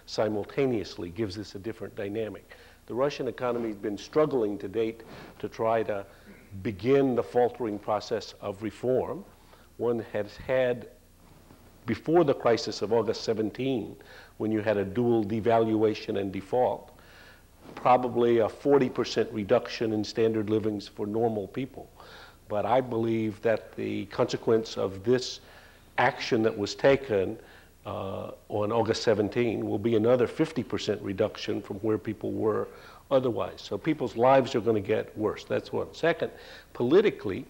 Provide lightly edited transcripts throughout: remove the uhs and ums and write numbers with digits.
simultaneously gives us a different dynamic. The Russian economy has been struggling to date to try to begin the faltering process of reform. One has had, before the crisis of August 17, when you had a dual devaluation and default, probably a 40% reduction in standard livings for normal people. But I believe that the consequence of this action that was taken on August 17 will be another 50% reduction from where people were otherwise. So people's lives are going to get worse. That's one. Second, politically,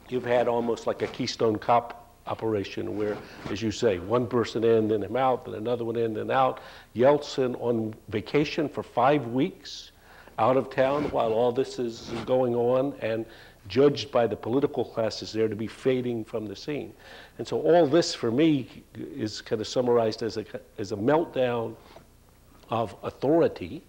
you've had almost like a Keystone Cop operation where, as you say, one person in, then him out, then another one in, then out. Yeltsin on vacation for 5 weeks out of town while all this is going on, and judged by the political classes there to be fading from the scene. And so all this, for me, is kind of summarized as a meltdown of authority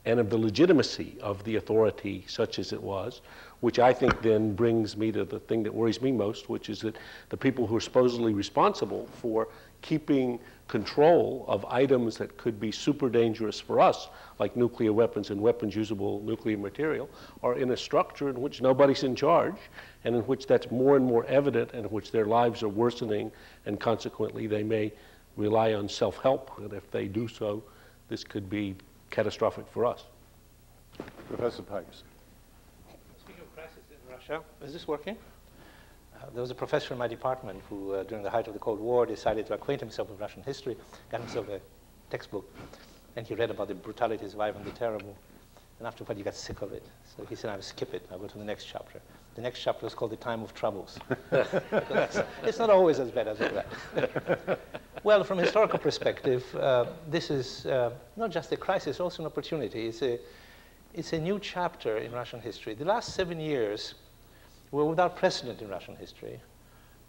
and of the legitimacy of the authority such as it was, which I think then brings me to the thing that worries me most, which is that the people who are supposedly responsible for keeping control of items that could be super dangerous for us, like nuclear weapons and weapons-usable nuclear material, are in a structure in which nobody's in charge, and in which that's more and more evident, and in which their lives are worsening, and consequently they may rely on self-help, and if they do so, this could be catastrophic for us. Professor Pikes. Speaking of crisis in Russia, is this working? There was a professor in my department who, during the height of the Cold War, decided to acquaint himself with Russian history, got himself a textbook, and he read about the brutalities of Ivan the Terrible. And after a while, he got sick of it. So he said, I'll skip it. I'll go to the next chapter. The next chapter is called The Time of Troubles. It's not always as bad as that. Well, from a historical perspective, this is not just a crisis, also an opportunity. It's a new chapter in Russian history. The last 7 years were without precedent in Russian history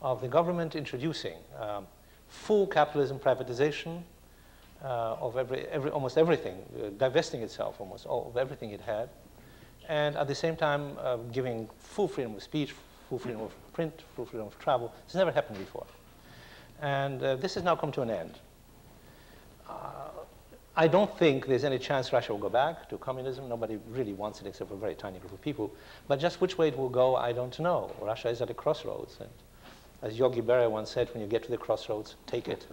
of the government introducing full capitalism privatization of almost everything, divesting itself almost of everything it had, and at the same time giving full freedom of speech, full freedom of print, full freedom of travel. It's never happened before. And this has now come to an end. I don't think there's any chance Russia will go back to communism. Nobody really wants it except for a very tiny group of people. But just which way it will go, I don't know. Russia is at a crossroads. And as Yogi Berra once said, when you get to the crossroads, take it.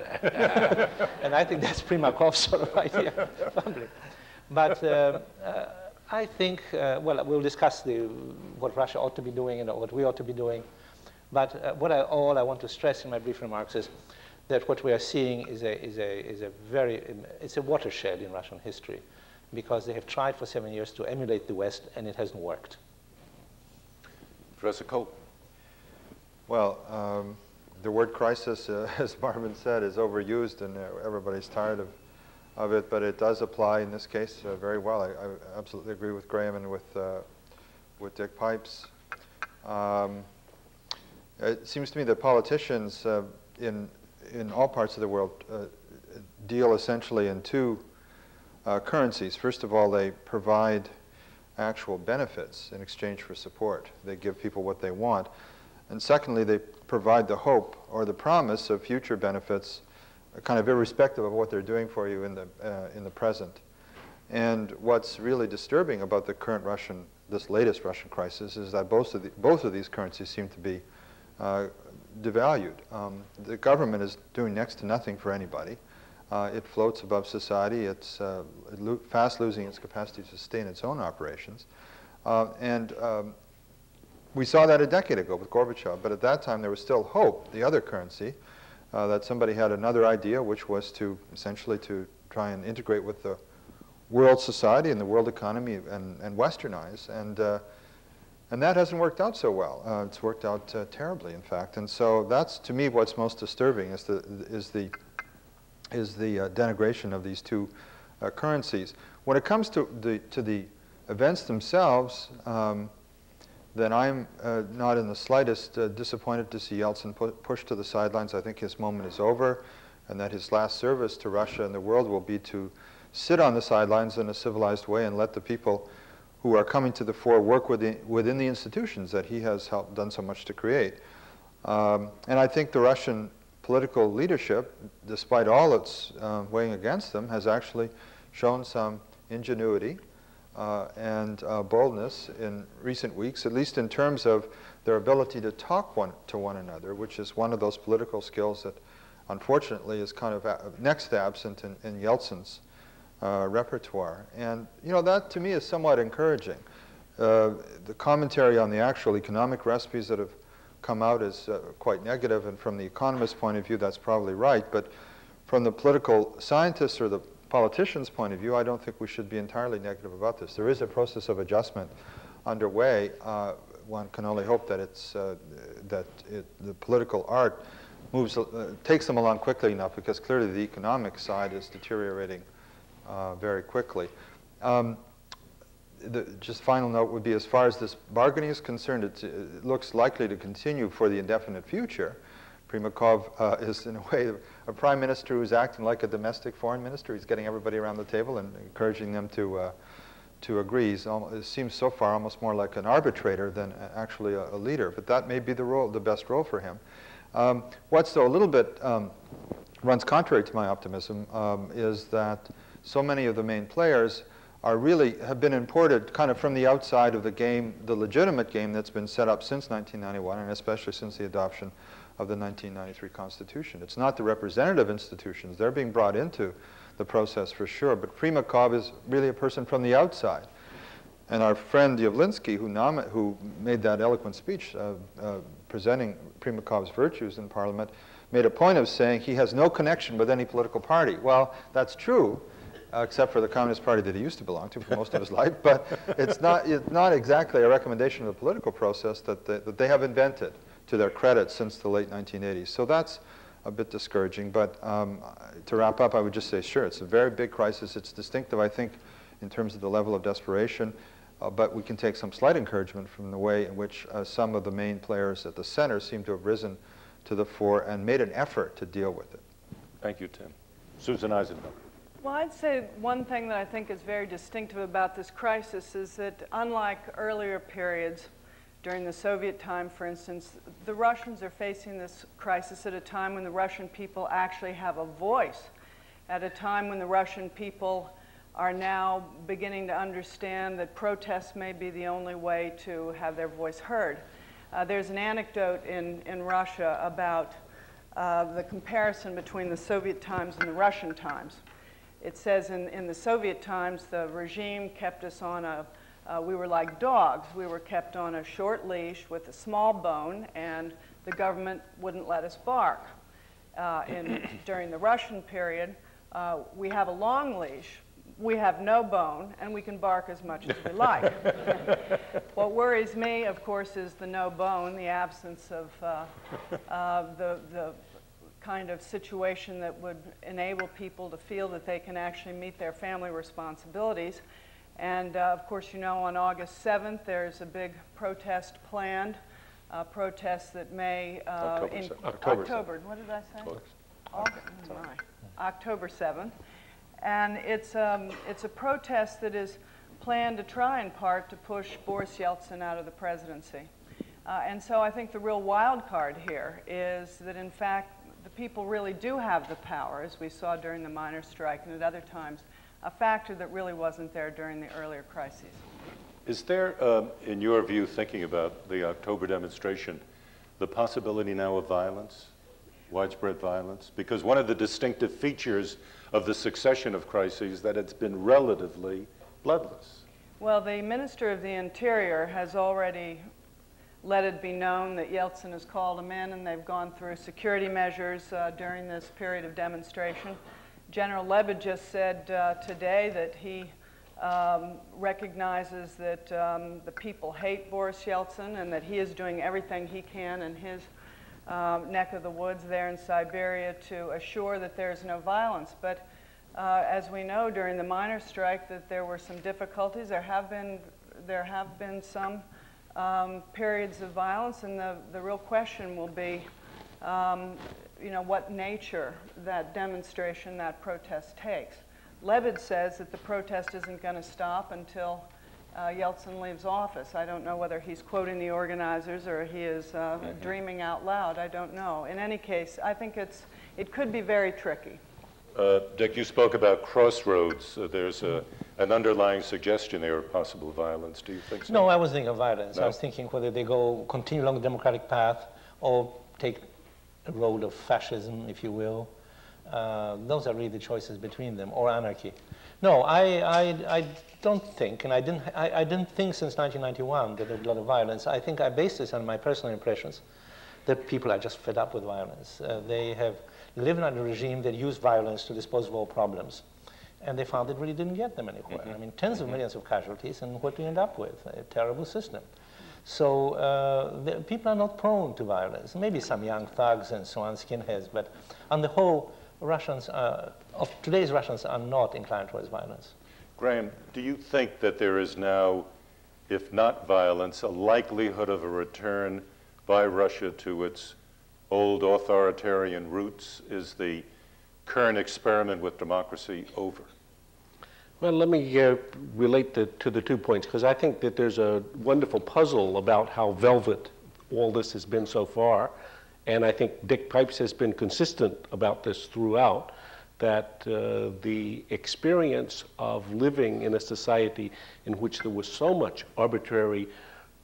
And I think that's Primakov's sort of idea. But I think, well, we'll discuss what Russia ought to be doing and what we ought to be doing. But all I want to stress in my brief remarks is that what we are seeing is it's a watershed in Russian history, because they have tried for 7 years to emulate the West, and it hasn't worked. Professor Cope. Well, the word crisis, as Marvin said, is overused, and everybody's tired of it, but it does apply in this case very well. I absolutely agree with Graham and with Dick Pipes. It seems to me that politicians in all parts of the world deal essentially in two currencies. First of all, they provide actual benefits in exchange for support. They give people what they want. And secondly, they provide the hope or the promise of future benefits, kind of irrespective of what they're doing for you in the present. And what's really disturbing about the current this latest Russian crisis is that both of these currencies seem to be devalued. The government is doing next to nothing for anybody. It floats above society. It's fast losing its capacity to sustain its own operations. We saw that a decade ago with Gorbachev, but at that time there was still hope, the other currency, that somebody had another idea, which was to essentially to try and integrate with the world society and the world economy and westernize. And that hasn't worked out so well. It's worked out terribly, in fact. And so that's, to me, what's most disturbing is the denigration of these two currencies. When it comes to the events themselves, then I'm not in the slightest disappointed to see Yeltsin pushed to the sidelines. I think his moment is over, and that his last service to Russia and the world will be to sit on the sidelines in a civilized way and let the people who are coming to the fore work within the institutions that he has done so much to create. And I think the Russian political leadership, despite all its weighing against them, has actually shown some ingenuity and boldness in recent weeks, at least in terms of their ability to talk to one another, which is one of those political skills that unfortunately is kind of next absent in Yeltsin's repertoire. And that to me is somewhat encouraging. The commentary on the actual economic recipes that have come out is quite negative, and from the economist's point of view, that's probably right. But from the political scientist or the politician's point of view, I don't think we should be entirely negative about this. There is a process of adjustment underway. One can only hope that the political art takes them along quickly enough, because clearly the economic side is deteriorating very quickly. Just final note would be, as far as this bargaining is concerned, it looks likely to continue for the indefinite future. Primakov is, in a way, a prime minister who's acting like a domestic foreign minister. He's getting everybody around the table and encouraging them to agree. It seems so far almost more like an arbitrator than actually a leader. But that may be the best role for him. What's, though, a little bit runs contrary to my optimism is that so many of the main players have been imported kind of from the outside of the game, the legitimate game that's been set up since 1991, and especially since the adoption of the 1993 Constitution. It's not the representative institutions. They're being brought into the process for sure, but Primakov is really a person from the outside. And our friend Yavlinsky, who made that eloquent speech presenting Primakov's virtues in Parliament, made a point of saying he has no connection with any political party. Well, that's true, except for the Communist Party that he used to belong to for most of his life, but it's not exactly a recommendation of the political process that they have invented, to their credit, since the late 1980s. So that's a bit discouraging, but to wrap up, I would just say, sure, it's a very big crisis. It's distinctive, I think, in terms of the level of desperation, but we can take some slight encouragement from the way in which some of the main players at the center seem to have risen to the fore and made an effort to deal with it. Thank you, Tim. Susan Eisenhower. Well, I'd say one thing that I think is very distinctive about this crisis is that, unlike earlier periods, during the Soviet time, for instance, the Russians are facing this crisis at a time when the Russian people actually have a voice, at a time when the Russian people are now beginning to understand that protests may be the only way to have their voice heard. There's an anecdote in Russia about the comparison between the Soviet times and the Russian times. It says in the Soviet times, the regime kept us on we were like dogs. We were kept on a short leash with a small bone, and the government wouldn't let us bark. During the Russian period, we have a long leash, we have no bone, and we can bark as much as we like. What worries me, of course, is the no bone, the absence of the kind of situation that would enable people to feel that they can actually meet their family responsibilities. And of course, on August 7th, there's a big protest planned, protest that may... October. What did I say? October 7th. And it's a protest that is planned to try, in part, to push Boris Yeltsin out of the presidency. And so I think the real wild card here is that, in fact, the people really do have the power, as we saw during the miners' strike and at other times, a factor that really wasn't there during the earlier crises. Is there, in your view, thinking about the October demonstration, the possibility now of violence, widespread violence? Because one of the distinctive features of the succession of crises that it's been relatively bloodless. Well, the Minister of the Interior has already let it be known that Yeltsin has called them in, and they've gone through security measures during this period of demonstration. General Lebed just said today that he recognizes that the people hate Boris Yeltsin and that he is doing everything he can in his neck of the woods there in Siberia to assure that there's no violence. But as we know, during the miners' strike, that there were some difficulties. There have been some periods of violence, and the real question will be, what nature that demonstration, that protest takes. Lebed says that the protest isn't going to stop until Yeltsin leaves office. I don't know whether he's quoting the organizers or he is dreaming out loud. I don't know. In any case, I think it could be very tricky. Dick, you spoke about crossroads. There's an underlying suggestion there of possible violence. Do you think so? No, I wasn't thinking of violence. No? I was thinking whether they continue along the democratic path or take a road of fascism, if you will. Those are really the choices between them, or anarchy. No, I don't think, and I didn't think since 1991 that there was a lot of violence. I think I based this on my personal impressions that people are just fed up with violence. They have lived under a regime that used violence to dispose of all problems, and they found it really didn't get them anywhere. I mean, tens of millions of casualties, and what do you end up with? A terrible system. So people are not prone to violence. Maybe some young thugs and so on, skinheads, but on the whole, Russians, of today's Russians, are not inclined towards violence. Graham, do you think that there is now, if not violence, a likelihood of a return by Russia to its old authoritarian roots? Is the current experiment with democracy over? Well, let me relate to the 2 points, because I think that there's a wonderful puzzle about how velvet all this has been so far. And I think Dick Pipes has been consistent about this throughout, that the experience of living in a society in which there was so much arbitrary,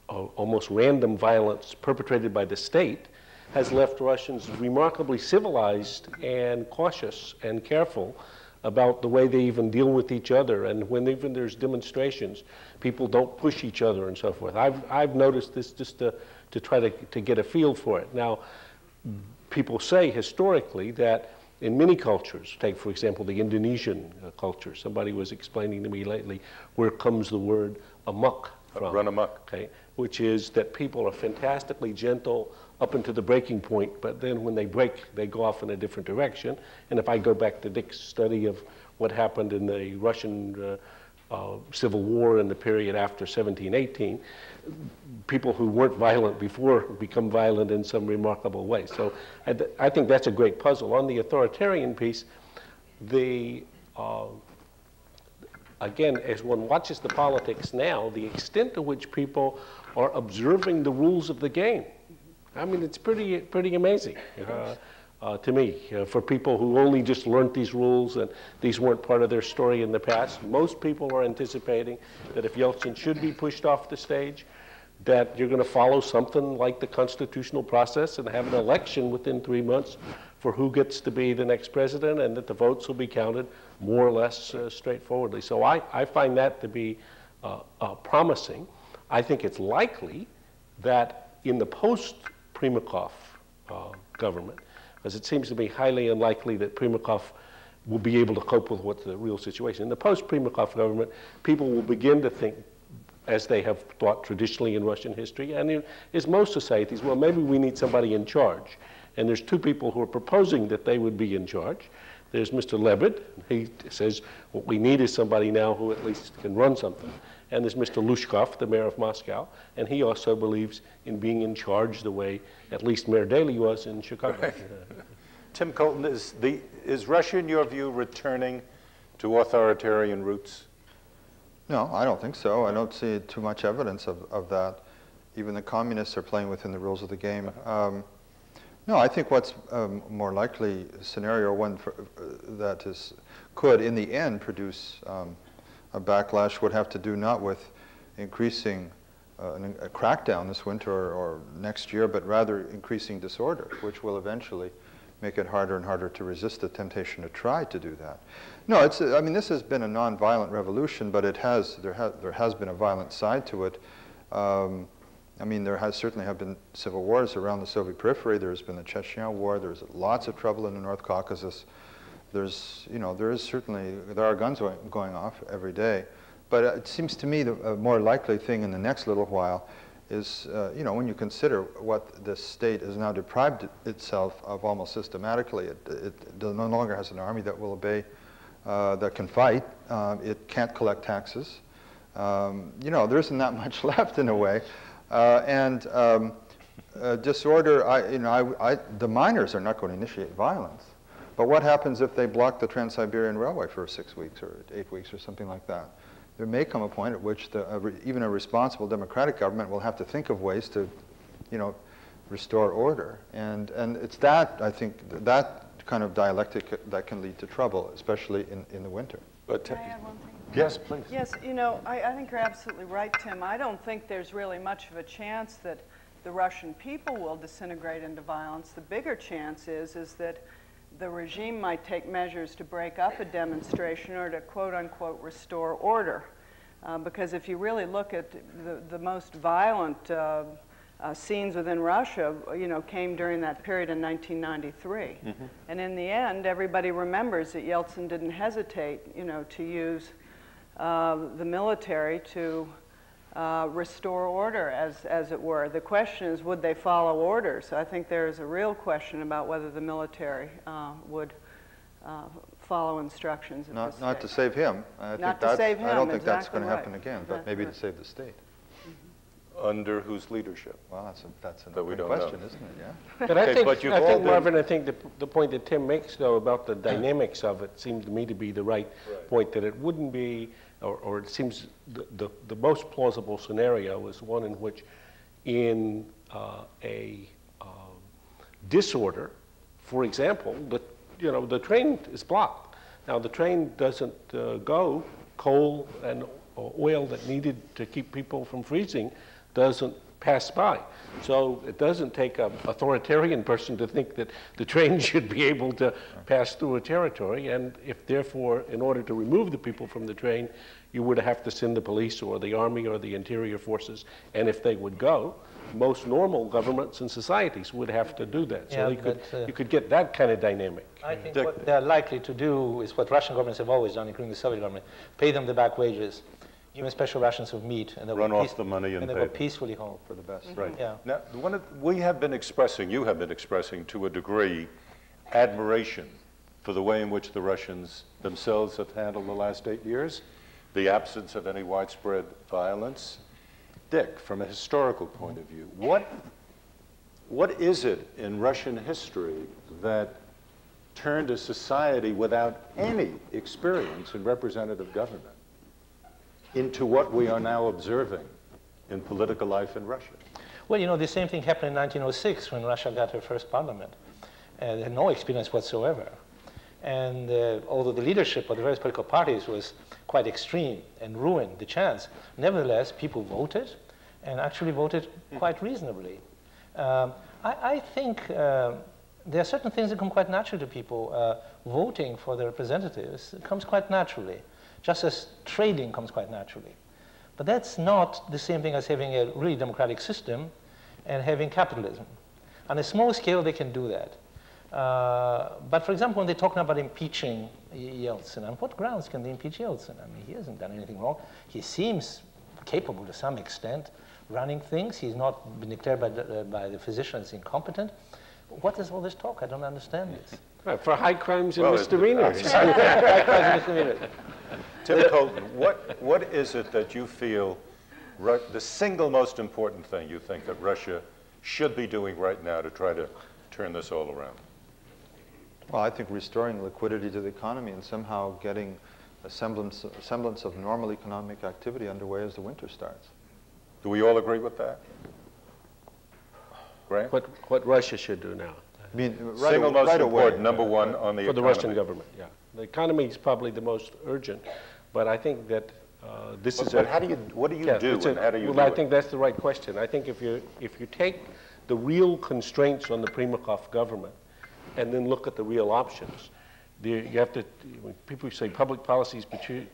almost random violence perpetrated by the state has left Russians remarkably civilized and cautious and careful about the way they even deal with each other. And when even there's demonstrations, people don't push each other and so forth. I've noticed this just to try to get a feel for it. Now, people say historically that in many cultures, take for example the Indonesian culture, somebody was explaining to me lately where comes the word amok from. Run amok. Okay, which is that people are fantastically gentle up until the breaking point, but then when they break, they go off in a different direction. And if I go back to Dick's study of what happened in the Russian Civil War in the period after 1718, people who weren't violent before become violent in some remarkable way. So I think that's a great puzzle. On the authoritarian piece, again, as one watches the politics now, the extent to which people are observing the rules of the game, I mean, it's pretty amazing to me. For people who only just learned these rules and these weren't part of their story in the past, most people are anticipating that if Yeltsin should be pushed off the stage, that you're going to follow something like the constitutional process and have an election within 3 months for who gets to be the next president, and that the votes will be counted more or less straightforwardly. So I find that to be promising. I think it's likely that in the post-Primakov government, because it seems to be highly unlikely that Primakov will be able to cope with what's the real situation. In the post-Primakov government, people will begin to think, as they have thought traditionally in Russian history, and in most societies, well, maybe we need somebody in charge. And there's 2 people who are proposing that they would be in charge. There's Mr. Lebed. He says what we need is somebody now who at least can run something. And there's Mr. Lushkov, the mayor of Moscow, and he also believes in being in charge the way at least Mayor Daley was in Chicago. Right. Tim Colton, is Russia, in your view, returning to authoritarian roots? No, I don't think so. I don't see too much evidence of that. Even the communists are playing within the rules of the game. No, I think what's more likely scenario, one that could in the end produce a backlash, would have to do not with increasing a crackdown this winter or next year, but rather increasing disorder, which will eventually make it harder and harder to resist the temptation to try to do that. No, I mean, this has been a nonviolent revolution, but there has been a violent side to it. I mean, certainly have been civil wars around the Soviet periphery. There's been the Chechnya War. There's lots of trouble in the North Caucasus. There are guns going off every day. But it seems to me the more likely thing in the next little while is, when you consider what the state has now deprived itself of almost systematically. It no longer has an army that will obey, that can fight. It can't collect taxes. There isn't that much left in a way. Disorder, the miners are not going to initiate violence. But what happens if they block the Trans-Siberian Railway for 6 weeks or 8 weeks or something like that? there may come a point at which even a responsible democratic government will have to think of ways to, restore order. And it's that, I think, that kind of dialectic that can lead to trouble, especially in the winter. But Can I add one thing? yes, please. Yes, I think you're absolutely right, Tim. I don't think there's really much of a chance that the Russian people will disintegrate into violence. The bigger chance is that the regime might take measures to break up a demonstration or to quote-unquote restore order. Because if you really look at the most violent scenes within Russia, came during that period in 1993. Mm-hmm. And in the end, everybody remembers that Yeltsin didn't hesitate, to use the military to restore order, as it were. The question is, would they follow orders? I think there is a real question about whether the military would follow instructions. Not to save him. I don't think that's going to happen again, but maybe to save the state. Under whose leadership? Well, that's a good question, isn't it? Yeah. But I think, Marvin, the point that Tim makes, though, about the dynamics of it seems to me to be the right point, that it wouldn't be, or it seems the most plausible scenario is one in which in a disorder, for example, the train is blocked. Now, the train doesn't go. Coal and oil that needed to keep people from freezing doesn't pass by. So it doesn't take an authoritarian person to think that the train should be able to pass through a territory, and if therefore, in order to remove the people from the train, you would have to send the police or the army or the interior forces, and if they would go, most normal governments and societies would have to do that. So you could get that kind of dynamic. I think what they're likely to do is what Russian governments have always done, including the Soviet government: pay them the back wages, give them special rations of meat, and run off the money and they go peacefully home. For the best. Right. Yeah. Now, you have been expressing to a degree admiration for the way in which the Russians themselves have handled the last 8 years, the absence of any widespread violence. Dick, from a historical point of view, what is it in Russian history that turned a society without any experience in representative government into what we are now observing in political life in Russia? Well, the same thing happened in 1906 when Russia got her first parliament. They had no experience whatsoever. And although the leadership of the various political parties was quite extreme and ruined the chance, nevertheless, people voted and actually voted quite reasonably. I think there are certain things that come quite naturally to people. Voting for their representatives comes quite naturally, just as trading comes quite naturally. But that's not the same thing as having a really democratic system and having capitalism. On a small scale, they can do that. But for example, when they're talking about impeaching Yeltsin, on what grounds can they impeach Yeltsin? I mean, he hasn't done anything wrong. He seems capable to some extent running things. He's not been declared by the physicians incompetent. What is all this talk? I don't understand this. Right, for high crimes and misdemeanors. Tim Colton, what is it that you feel the single most important thing you think that Russia should be doing right now to try to turn this all around? Well, I think restoring liquidity to the economy and somehow getting a semblance of normal economic activity underway as the winter starts. Do we all agree with that? Graham? What Russia should do now. I mean, single most important, number one on the for economy. the Russian government, yeah. The economy is probably the most urgent, but I think that this is. But what do you do, and how do you? Well, I think that's the right question. I think if you take the real constraints on the Primakov government, and then look at the real options, you have to. When people say public policy is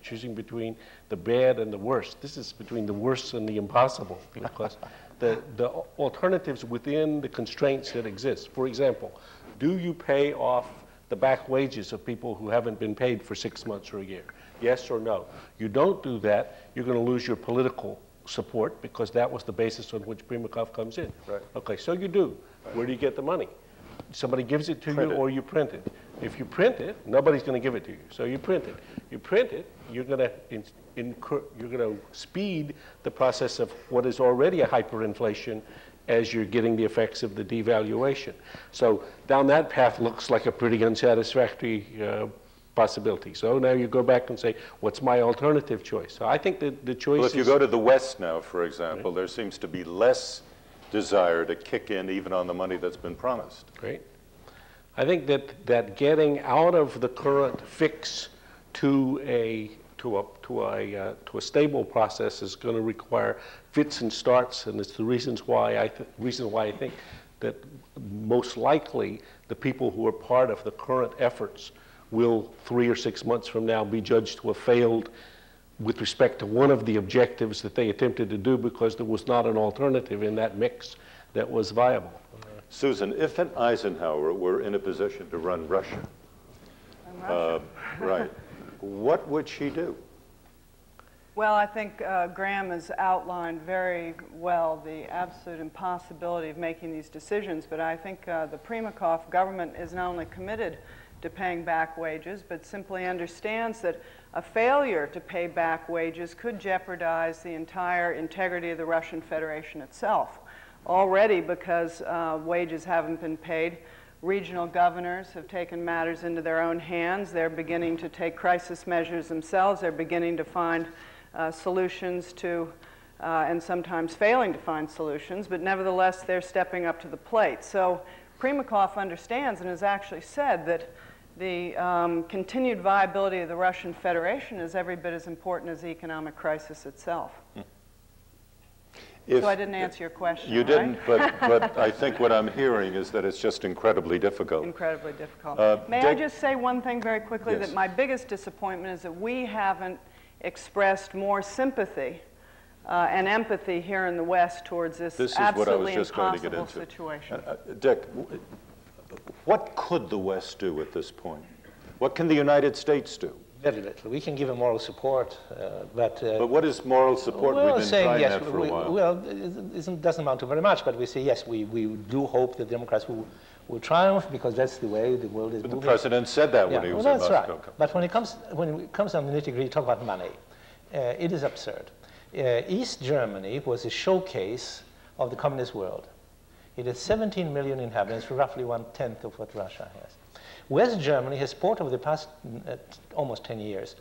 choosing between the bad and the worst. This is between the worst and the impossible, because the alternatives within the constraints that exist. For example, do you pay off the back wages of people who haven't been paid for 6 months or a year? Yes or no? You don't do that, you're going to lose your political support, because that was the basis on which Primakov comes in. Right. Okay, so you do. Right. Where do you get the money? Somebody gives it to you, or you print it. If you print it, nobody's going to give it to you. So you print it. You print it, you're going to speed the process of what is already a hyperinflation as you're getting the effects of the devaluation. So down that path looks like a pretty unsatisfactory possibility. So now you go back and say, what's my alternative choice? So I think that the choice Well, is... if you go to the West now, for example, there seems to be less desire to kick in even on the money that's been promised. Great. I think that getting out of the current fix to a stable process is going to require fits and starts, and it's the reason why I think that most likely the people who are part of the current efforts will 3 or 6 months from now be judged to have failed with respect to one of the objectives that they attempted to do because there was not an alternative in that mix that was viable. Susan, if an Eisenhower were in a position to run Russia, right, what would she do? Well, I think Graham has outlined very well the absolute impossibility of making these decisions, but I think the Primakov government is not only committed to paying back wages, but simply understands that a failure to pay back wages could jeopardize the entire integrity of the Russian Federation itself. Already, because wages haven't been paid, regional governors have taken matters into their own hands. They're beginning to take crisis measures themselves. They're beginning to find solutions to, and sometimes failing to find solutions, but nevertheless, they're stepping up to the plate. So Primakov understands and has actually said that the continued viability of the Russian Federation is every bit as important as the economic crisis itself. So I didn't answer your question, You right? didn't, but I think what I'm hearing is that it's just incredibly difficult. Incredibly difficult. May I Dick? just say one thing very quickly? Yes. That my biggest disappointment is that we haven't expressed more sympathy and empathy here in the West towards this This is what I was absolutely just going to get impossible into. situation. Dick, what could the West do at this point? What can the United States do? Very little. We can give a moral support, but what is moral support? well, We've been saying trying yes, that for a while. well, it doesn't amount to very much, but we say yes, we do hope that Democrats will triumph because that's the way the world is But moving. the president said that when he was in that's Moscow. right. But when it comes down to the nitty-gritty, talk about money, it is absurd. East Germany was a showcase of the communist world. It has 17 million inhabitants, roughly 1/10 of what Russia has. West Germany has poured over the past almost 10 years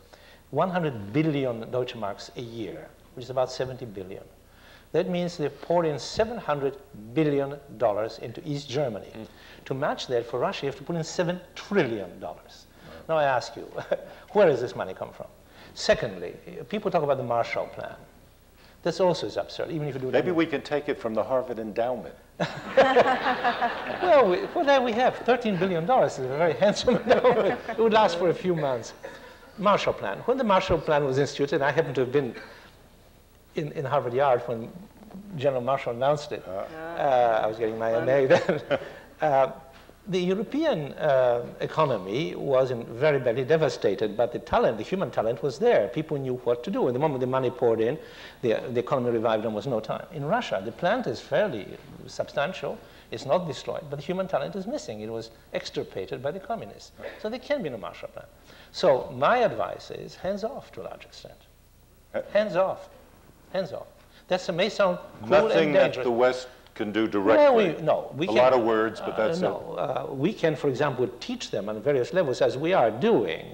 100 billion Deutsche Marks a year, which is about 70 billion. That means they've poured in $700 billion into East Germany. To match that, for Russia, you have to put in $7 trillion. Now I ask you, where does this money come from? Secondly, people talk about the Marshall Plan. This also is absurd, even if you do it. Maybe we can take it from the Harvard endowment. Well, for that we have $13 billion. It's a very handsome endowment. It would last for a few months. Marshall Plan. When the Marshall Plan was instituted, I happened to have been in Harvard Yard when General Marshall announced it. I was getting my MA then. The European economy was very badly devastated, but the talent, the human talent was there. People knew what to do. And the moment the money poured in, the economy revived in almost no time. In Russia, the plant is fairly substantial. It's not destroyed, but the human talent is missing. It was extirpated by the communists. So there can be no Marshall Plan. So my advice is hands off to a large extent. Hands off. Hands off. That may sound cruel Nothing and dangerous. that the West can do directly. Well, we a can, lot of words, but that's no. We can, for example, teach them on various levels, as we are doing,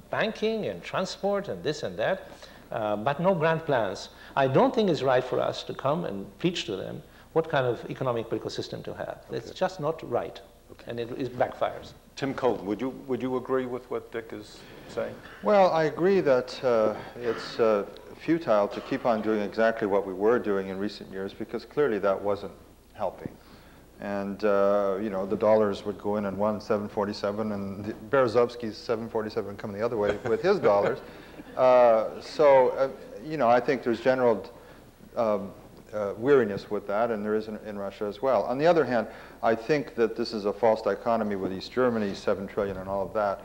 banking and transport and this and that, but no grand plans. I don't think it's right for us to come and preach to them what kind of economic political system to have. It's just not right, and it backfires. Tim Colton, would you agree with what Dick is saying? Well, I agree that it's futile to keep on doing exactly what we were doing in recent years because clearly that wasn't helping. And, you know, the dollars would go in and 747 and Berezovsky's 747 come the other way with his dollars. You know, I think there's general weariness with that, and there is in Russia as well. On the other hand, I think that this is a false dichotomy with East Germany, 7 trillion and all of that.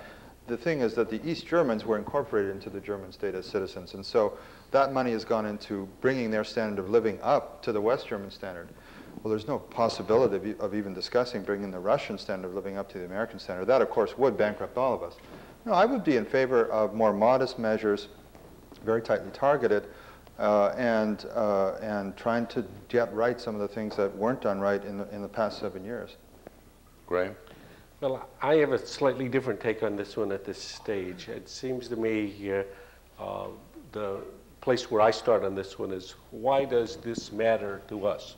The thing is that the East Germans were incorporated into the German state as citizens, and so that money has gone into bringing their standard of living up to the West German standard. Well, there's no possibility of even discussing bringing the Russian standard of living up to the American standard. That, of course, would bankrupt all of us. No, I would be in favor of more modest measures, very tightly targeted, and trying to get right some of the things that weren't done right in the past 7 years. Graham? Well, I have a slightly different take on this one at this stage. It seems to me the place where I start on this one is, why does this matter to us?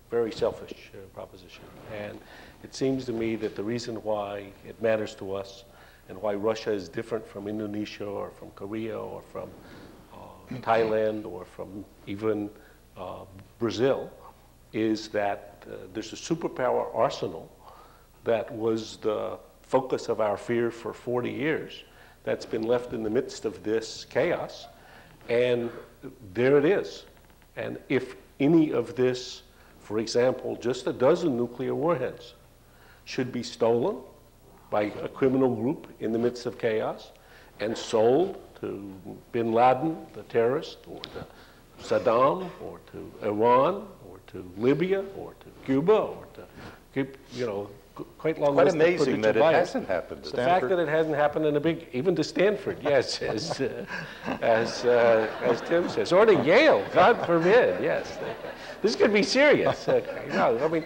Very selfish proposition. And it seems to me that the reason why it matters to us and why Russia is different from Indonesia or from Korea or from Thailand or from even Brazil is that there's a superpower arsenal that was the focus of our fear for 40 years that's been left in the midst of this chaos. And there it is. And if any of this, for example, just a dozen nuclear warheads should be stolen by a criminal group in the midst of chaos and sold to bin Laden, the terrorist, or to Saddam, or to Iran, or to Libya, or to Cuba, or to, you know, quite long Quite list of amazing that it potential hasn't happened. the fact that it hasn't happened in a big, even to Stanford, yes, as Tim says, or to Yale, God forbid, yes. This could be serious. No, I mean,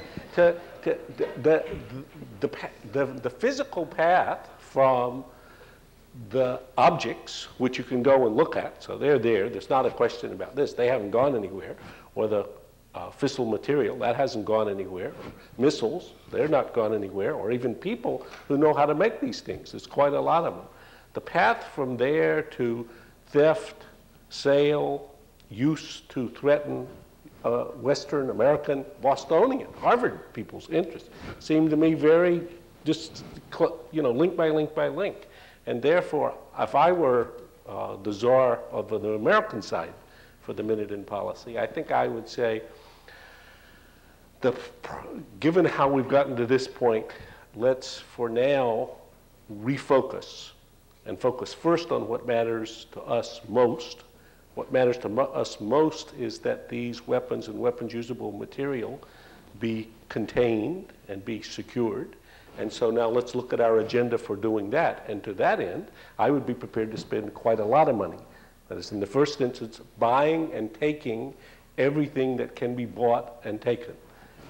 the physical path from the objects, which you can go and look at, so they're there, there's not a question about this, they haven't gone anywhere, or the fissile material, that hasn't gone anywhere, missiles, they're not gone anywhere, or even people who know how to make these things, there's quite a lot of them. The path from there to theft, sale, use to threaten Western American, Bostonian, Harvard people's interest seemed to me very just, you know, link by link by link. And therefore, if I were the czar of the American side for the minute in policy, I think I would say, given how we've gotten to this point, let's for now refocus and focus first on what matters to us most. What matters to us most is that these weapons and weapons usable material be contained and be secured. And so now let's look at our agenda for doing that. And to that end, I would be prepared to spend quite a lot of money. That is, in the first instance, buying and taking everything that can be bought and taken.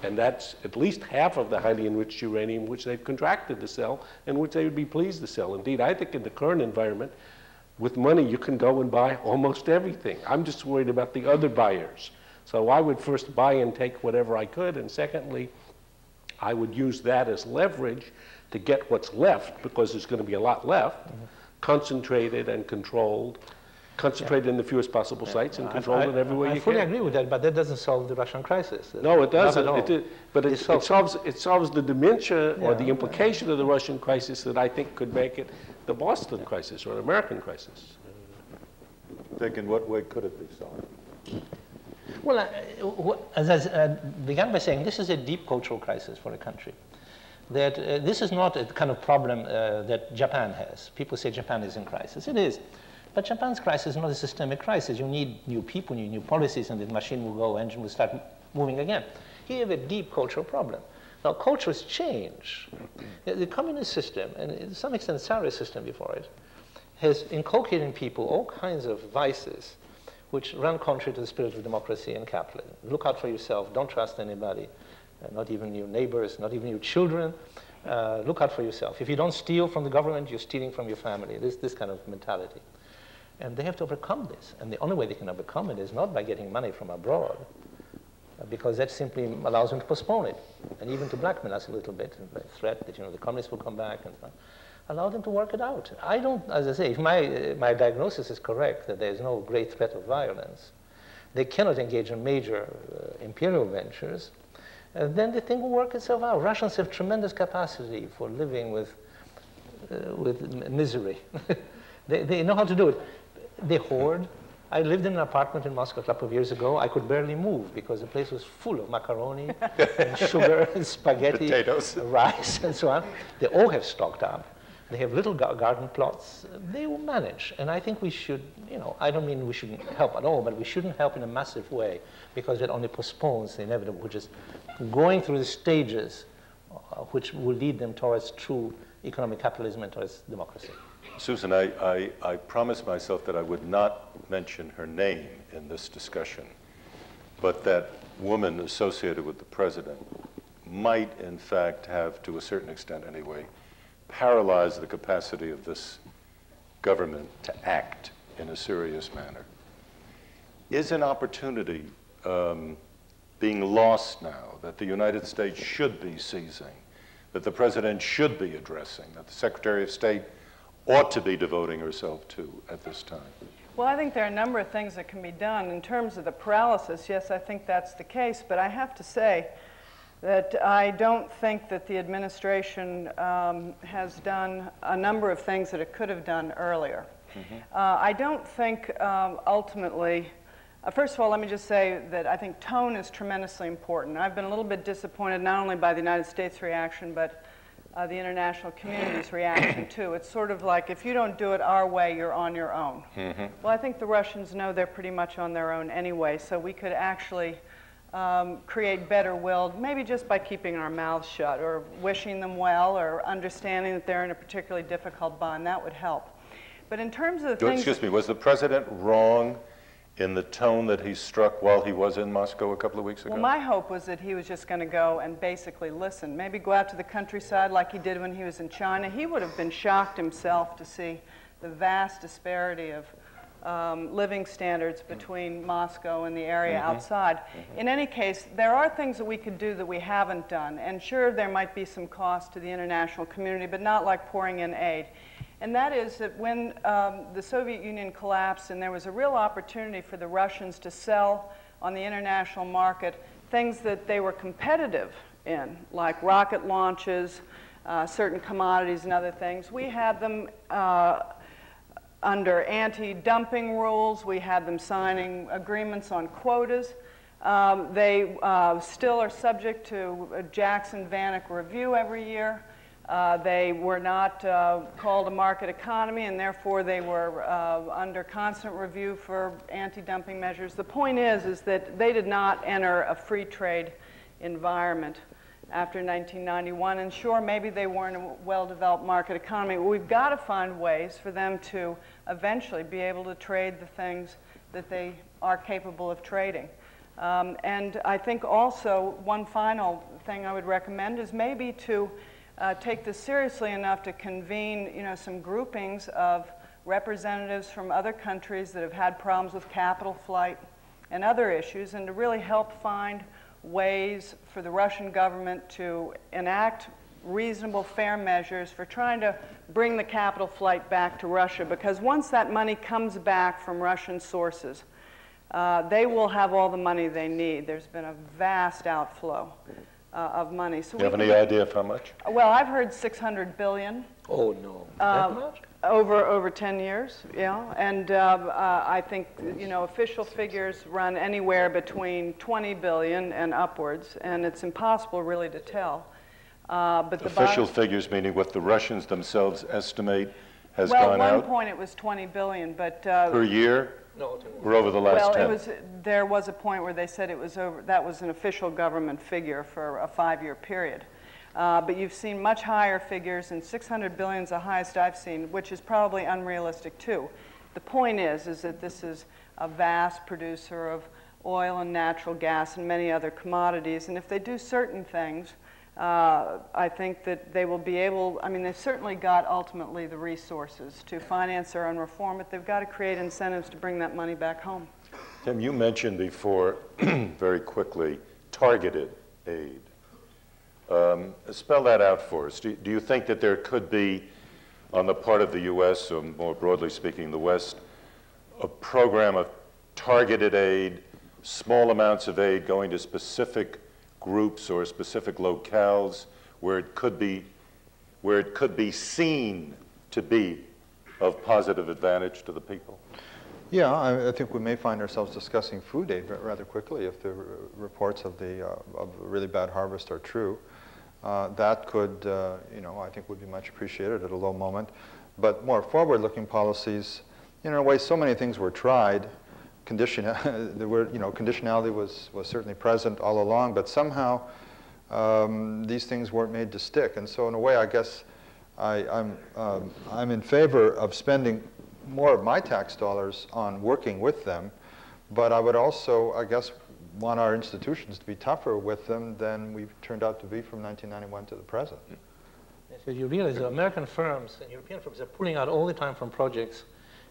And that's at least half of the highly enriched uranium which they've contracted to sell and which they would be pleased to sell. Indeed, I think in the current environment, with money, you can go and buy almost everything. I'm just worried about the other buyers. So I would first buy and take whatever I could, and secondly, I would use that as leverage to get what's left, because there's going to be a lot left, concentrated and controlled, concentrated in the fewest possible sites and controlled it everywhere you can. I fully agree with that, but that doesn't solve the Russian crisis. No, it doesn't. Not at all. But it solves the dementia or the implication of the Russian crisis that I think could make it the Boston crisis or the American crisis. Dick, in what way could it be solved? Well, as I began by saying, this is a deep cultural crisis for a country. That this is not a kind of problem that Japan has. People say Japan is in crisis. It is. But Japan's crisis is not a systemic crisis. You need new people, you need new policies, and the machine will go, engine will start moving again. Here you have a deep cultural problem. Now, cultures change. The communist system, and to some extent the Tsarist system before it, has inculcated in people all kinds of vices which run contrary to the spirit of democracy and capitalism. Look out for yourself, don't trust anybody, not even your neighbors, not even your children. Look out for yourself. If you don't steal from the government, you're stealing from your family. This kind of mentality. And they have to overcome this. And the only way they can overcome it is not by getting money from abroad, because that simply allows them to postpone it, and even to blackmail us a little bit, and by threat that, you know, the communists will come back and so on. Allow them to work it out. I don't, as I say, if my diagnosis is correct, that there's no great threat of violence, they cannot engage in major imperial ventures, then the thing will work itself out. Russians have tremendous capacity for living with misery. They know how to do it. They hoard. I lived in an apartment in Moscow a couple of years ago. I could barely move because the place was full of macaroni and sugar and spaghetti, potatoes, rice, and so on. They all have stocked up. They have little garden plots. They will manage. And I think we should, you know, I don't mean we shouldn't help at all, but we shouldn't help in a massive way, because it only postpones the inevitable, which is going through the stages which will lead them towards true economic capitalism and towards democracy. Susan, I promised myself that I would not mention her name in this discussion, but that woman associated with the president, might, in fact, have, to a certain extent anyway, paralyzed the capacity of this government to act in a serious manner. Is an opportunity being lost now that the United States should be seizing, that the President should be addressing, that the Secretary of State ought to be devoting herself to at this time? Well, I think there are a number of things that can be done. In terms of the paralysis, yes, I think that's the case, but I have to say that I don't think that the administration has done a number of things that it could have done earlier. I don't think ultimately, first of all, let me just say that I think tone is tremendously important. I've been a little bit disappointed not only by the United States reaction, but the international community's reaction too. It's sort of like, if you don't do it our way, you're on your own. Well, I think the Russians know they're pretty much on their own anyway, so we could actually create better will, maybe just by keeping our mouths shut, or wishing them well, or understanding that they're in a particularly difficult bind. That would help. But in terms of the things... Excuse me, was the President wrong in the tone that he struck while he was in Moscow a couple of weeks ago? Well, my hope was that he was just going to go and basically listen. Maybe go out to the countryside like he did when he was in China. He would have been shocked himself to see the vast disparity of living standards between Moscow and the area outside. In any case, there are things that we could do that we haven't done. And sure, there might be some cost to the international community, but not like pouring in aid. And that is that when the Soviet Union collapsed and there was a real opportunity for the Russians to sell on the international market things that they were competitive in, like rocket launches, certain commodities and other things, we had them under anti-dumping rules. We had them signing agreements on quotas. They still are subject to a Jackson-Vanik review every year. They were not called a market economy, and therefore they were under constant review for anti-dumping measures. The point is that they did not enter a free trade environment after 1991. And sure, maybe they weren't a well-developed market economy. But we've got to find ways for them to eventually be able to trade the things that they are capable of trading. And I think also one final thing I would recommend is maybe to take this seriously enough to convene, some groupings of representatives from other countries that have had problems with capital flight and other issues, and to really help find ways for the Russian government to enact reasonable, fair measures for trying to bring the capital flight back to Russia. Because once that money comes back from Russian sources, they will have all the money they need. There's been a vast outflow of money. So do you have any idea of how much? Well, I've heard $600 billion. Oh, no. That much? Over 10 years, yeah. And I think, official figures run anywhere between 20 billion and upwards, and it's impossible really to tell. But the official figures meaning what the Russians themselves estimate has gone out? Well, at one point it was 20 billion, but... per year? No. Or over the last 10? Well, there was a point where they said it was over, that was an official government figure for a 5-year period. But you've seen much higher figures, and 600 billion is the highest I've seen, which is probably unrealistic too. The point is that this is a vast producer of oil and natural gas and many other commodities, and if they do certain things, I think that they will be able, they've certainly got ultimately the resources to finance their own reform, but they've got to create incentives to bring that money back home. Tim, you mentioned before, very quickly, targeted aid. Spell that out for us. Do you think that there could be, on the part of the U.S., or more broadly speaking, the West, a program of targeted aid, small amounts of aid going to specific groups or specific locales where it could be seen to be of positive advantage to the people? Yeah, I think we may find ourselves discussing food aid rather quickly if the reports of a really bad harvest are true. That could, I think would be much appreciated at a low moment. But more forward-looking policies, in a way, so many things were tried. Conditionality was certainly present all along, but somehow these things weren't made to stick. And so in a way, I guess I'm in favor of spending more of my tax dollars on working with them, but I would also, I guess, want our institutions to be tougher with them than we've turned out to be from 1991 to the present. So you realize that American firms and European firms are pulling out all the time from projects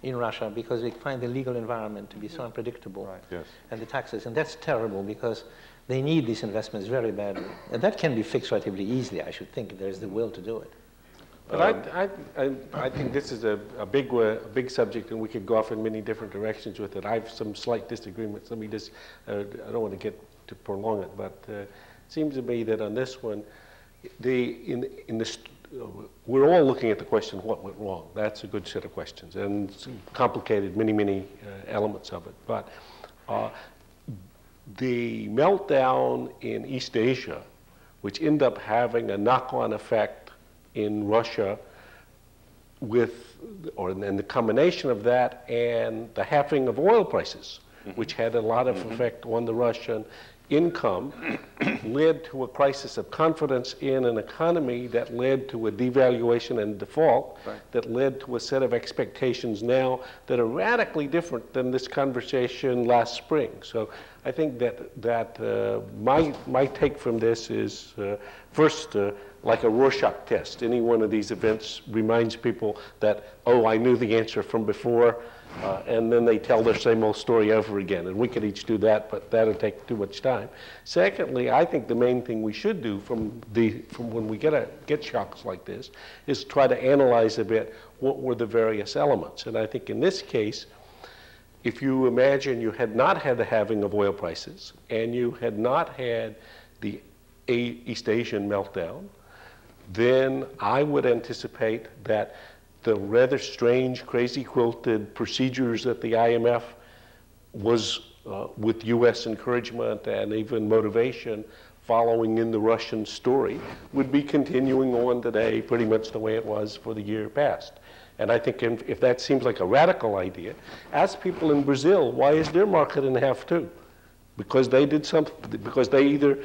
in Russia because they find the legal environment to be so unpredictable, Right. Yes. and the taxes. And that's terrible because they need these investments very badly. And that can be fixed relatively easily, I should think, if there's the will to do it. But I think this is a big subject, and we could go off in many different directions with it. I have some slight disagreements. Let me just, I don't want to get to prolong it, but it seems to me that on this one, we're all looking at the question, what went wrong? That's a good set of questions, and it's complicated, many elements of it. But the meltdown in East Asia, which ended up having a knock-on effect in Russia and the combination of that and the halving of oil prices, which had a lot of effect on the Russian income, led to a crisis of confidence in an economy that led to a devaluation and default, that led to a set of expectations now that are radically different than this conversation last spring. So I think that my take from this is first, like a Rorschach test. Any one of these events reminds people that, oh, I knew the answer from before, and then they tell their same old story over again. And we could each do that, but that'll take too much time. Secondly, I think the main thing we should do from when we get shocks like this is try to analyze a bit what were the various elements. And I think in this case, if you imagine you had not had the halving of oil prices and you had not had the East Asian meltdown, then I would anticipate that the rather strange, crazy-quilted procedures that the IMF was, with U.S. encouragement and even motivation, following in the Russian story, would be continuing on today pretty much the way it was for the year past. And I think if that seems like a radical idea, ask people in Brazil, why is their market in half too? Because they did something, because they either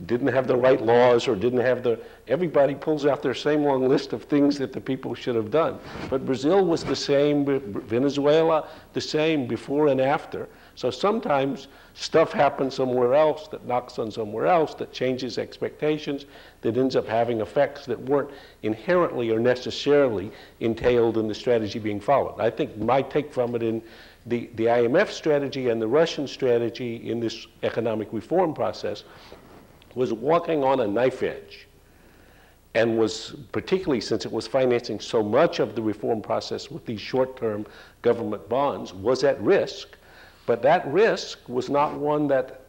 didn't have the right laws or didn't have everybody pulls out their same long list of things that the people should have done. But Brazil was the same, Venezuela the same before and after. So sometimes stuff happens somewhere else that knocks on somewhere else, that changes expectations, that ends up having effects that weren't inherently or necessarily entailed in the strategy being followed. I think my take from it in the IMF strategy and the Russian strategy in this economic reform process was walking on a knife edge, and was, particularly since it was financing so much of the reform process with these short-term government bonds, was at risk. But that risk was not one that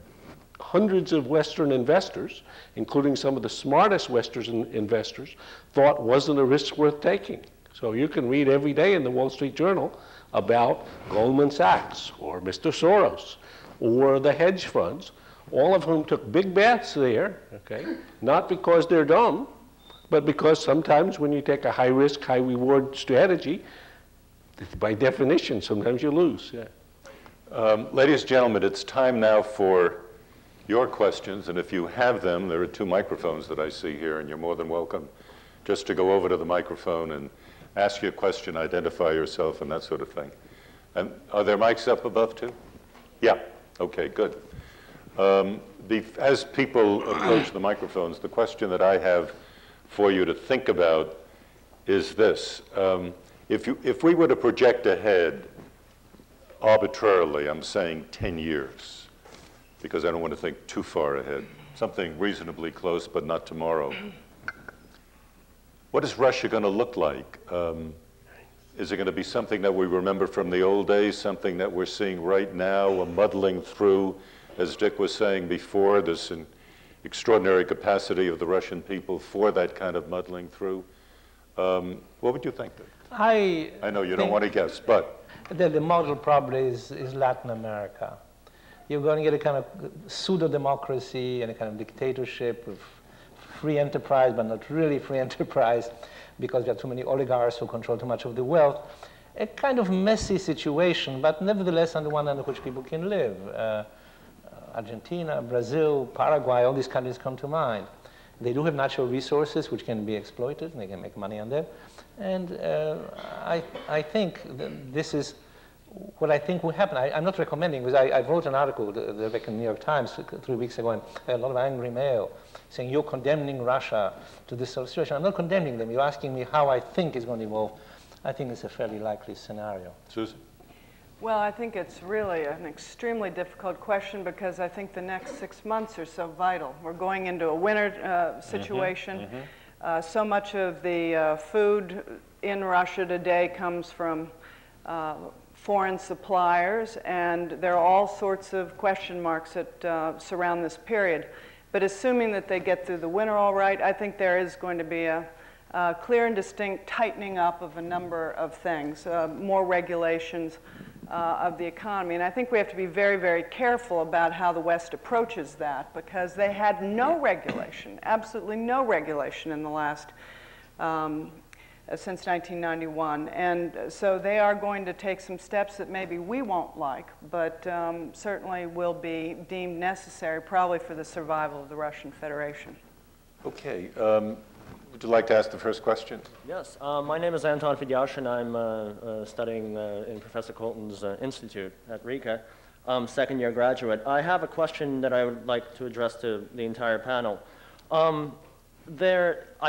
hundreds of Western investors, including some of the smartest Western investors, thought wasn't a risk worth taking. So you can read every day in the Wall Street Journal about Goldman Sachs or Mr. Soros or the hedge funds, all of whom took big bets there, okay? Not because they're dumb, but because sometimes when you take a high-risk, high-reward strategy, by definition, sometimes you lose. Yeah. Ladies and gentlemen, it's time now for your questions, and if you have them, there are 2 microphones that I see here, and you're more than welcome just to go over to the microphone and ask your question, identify yourself, and that sort of thing. And are there mics up above too? Yeah, okay, good. As people approach the microphones, the question that I have for you to think about is this. If we were to project ahead arbitrarily, I'm saying 10 years, because I don't want to think too far ahead, something reasonably close but not tomorrow. What is Russia going to look like? Is it going to be something that we remember from the old days, something that we're seeing right now, a muddling through? As Dick was saying before, this extraordinary capacity of the Russian people for that kind of muddling through. What would you think, Dick? I know you don't want to guess, but... The model probably is Latin America. You're going to get a kind of pseudo-democracy and a kind of dictatorship of free enterprise, but not really free enterprise, because there are too many oligarchs who control too much of the wealth. A kind of messy situation, but nevertheless under one under which people can live. Argentina, Brazil, Paraguay, all these countries come to mind. They do have natural resources which can be exploited, and they can make money on them. And I think that this is what I think will happen, I'm not recommending, because I wrote an article back in the New York Times 3 weeks ago, and I had a lot of angry mail saying, you're condemning Russia to this sort of situation. I'm not condemning them. You're asking me how I think it's going to evolve. I think it's a fairly likely scenario. Susan? Well, I think it's really an extremely difficult question because I think the next 6 months are so vital. We're going into a winter situation. So much of the food in Russia today comes from foreign suppliers, and there are all sorts of question marks that surround this period. But assuming that they get through the winter all right, I think there is going to be a clear and distinct tightening up of a number of things, more regulations of the economy. And I think we have to be very, very careful about how the West approaches that, because they had no regulation, absolutely no regulation in the last, since 1991. And so they are going to take some steps that maybe we won't like, but certainly will be deemed necessary, probably for the survival of the Russian Federation. Okay. Would you like to ask the first question? Yes. My name is Anton Fidyash, and I'm studying in Professor Colton's institute at RICA, second-year graduate. I have a question that I would like to address to the entire panel. I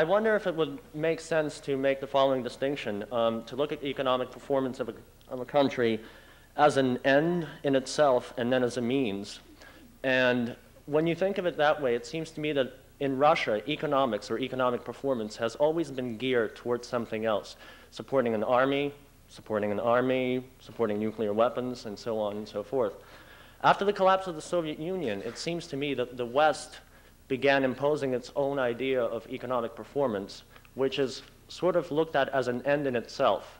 wonder if it would make sense to make the following distinction, to look at the economic performance of a country as an end in itself and then as a means. And when you think of it that way, it seems to me that in Russia, economics or economic performance has always been geared towards something else, supporting an army, supporting nuclear weapons, and so on and so forth. After the collapse of the Soviet Union, it seems to me that the West began imposing its own idea of economic performance, which is sort of looked at as an end in itself.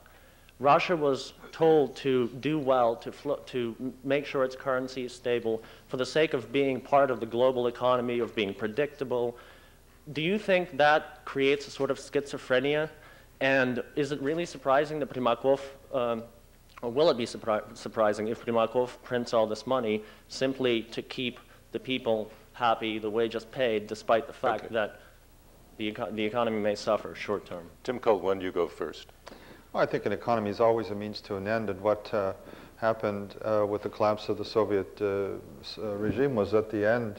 Russia was told to do well, to make sure its currency is stable for the sake of being part of the global economy, of being predictable. Do you think that creates a sort of schizophrenia? And is it really surprising that Primakov, or will it be surprising if Primakov prints all this money simply to keep the people happy, the wages paid, despite the fact that the economy may suffer short term? Tim Colt, when you go first? Well, I think an economy is always a means to an end, and what happened with the collapse of the Soviet regime was at the end,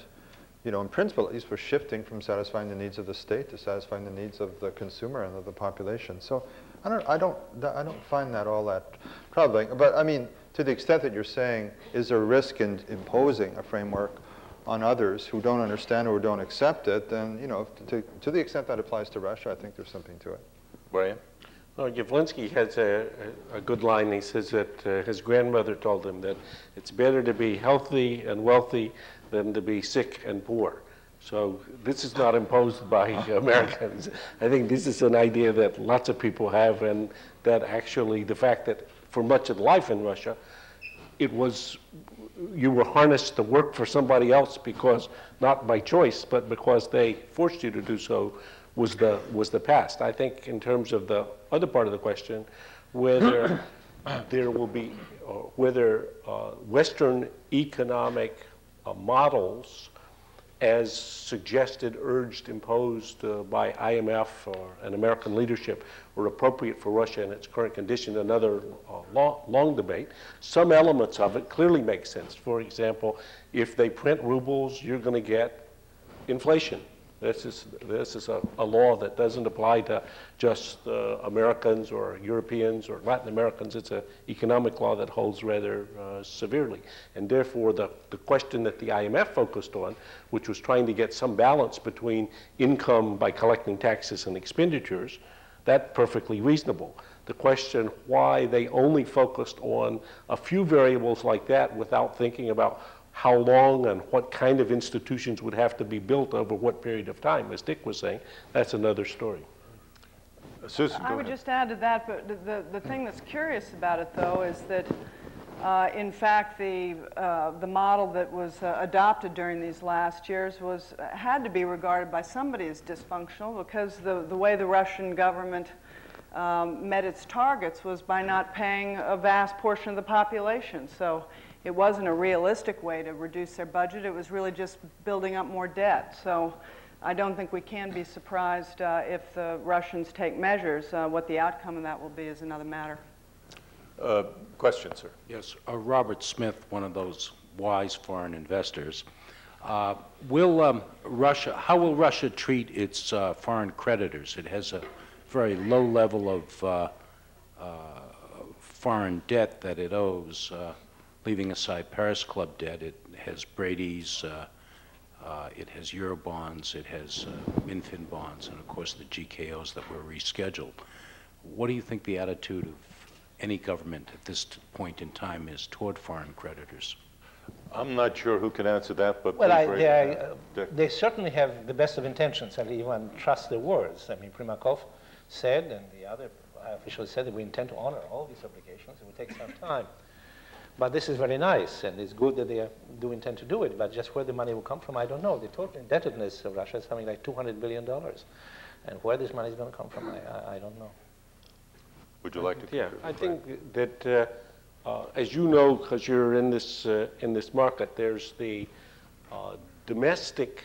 you know, in principle at least, we're shifting from satisfying the needs of the state to satisfying the needs of the consumer and of the population. So I don't find that all that troubling. But I mean, to the extent that you're saying, is there a risk in imposing a framework on others who don't understand or who don't accept it, then, you know, to the extent that applies to Russia, I think there's something to it. Brian? Well, Yavlinsky has a good line. He says that his grandmother told him that it's better to be healthy and wealthy than to be sick and poor. So this is not imposed by Americans. I think this is an idea that lots of people have, and that actually the fact that for much of life in Russia, it was, you were harnessed to work for somebody else because, not by choice, but because they forced you to do so, was the past. I think in terms of the other part of the question, whether there will be, whether Western economic models, as suggested, urged, imposed by IMF or an American leadership, were appropriate for Russia in its current condition, another long debate. Some elements of it clearly make sense. For example, if they print rubles, you're going to get inflation. This is a law that doesn't apply to just Americans or Europeans or Latin Americans. It's an economic law that holds rather severely. And therefore, the question that the IMF focused on, which was trying to get some balance between income by collecting taxes and expenditures, that's perfectly reasonable. The question why they only focused on a few variables like that without thinking about how long and what kind of institutions would have to be built over what period of time, as Dick was saying, that's another story. Susan, I would just add to that, but the thing that's curious about it, though, is that in fact the model that was adopted during these last years had to be regarded by somebody as dysfunctional, because the way the Russian government met its targets was by not paying a vast portion of the population. So it wasn't a realistic way to reduce their budget. It was really just building up more debt. So I don't think we can be surprised if the Russians take measures. What the outcome of that will be is another matter. Question, sir. Yes, Robert Smith, one of those wise foreign investors. How will Russia treat its foreign creditors? It has a very low level of foreign debt that it owes, leaving aside Paris Club debt. It has Brady's, it has Eurobonds, it has Minfin bonds, and of course the GKOs that were rescheduled. What do you think the attitude of any government at this point in time is toward foreign creditors? I'm not sure who can answer that, but well, they certainly have the best of intentions, and even trust their words. I mean, Primakov said, and the other officials said, that we intend to honor all these obligations. It will take some time. But this is very nice, and it's good that they do intend to do it. But just where the money will come from, I don't know. The total indebtedness of Russia is something like $200 billion. And where this money is going to come from, I don't know. Would you like to? Yeah, I think that, as you know, because you're in this market, there's the domestic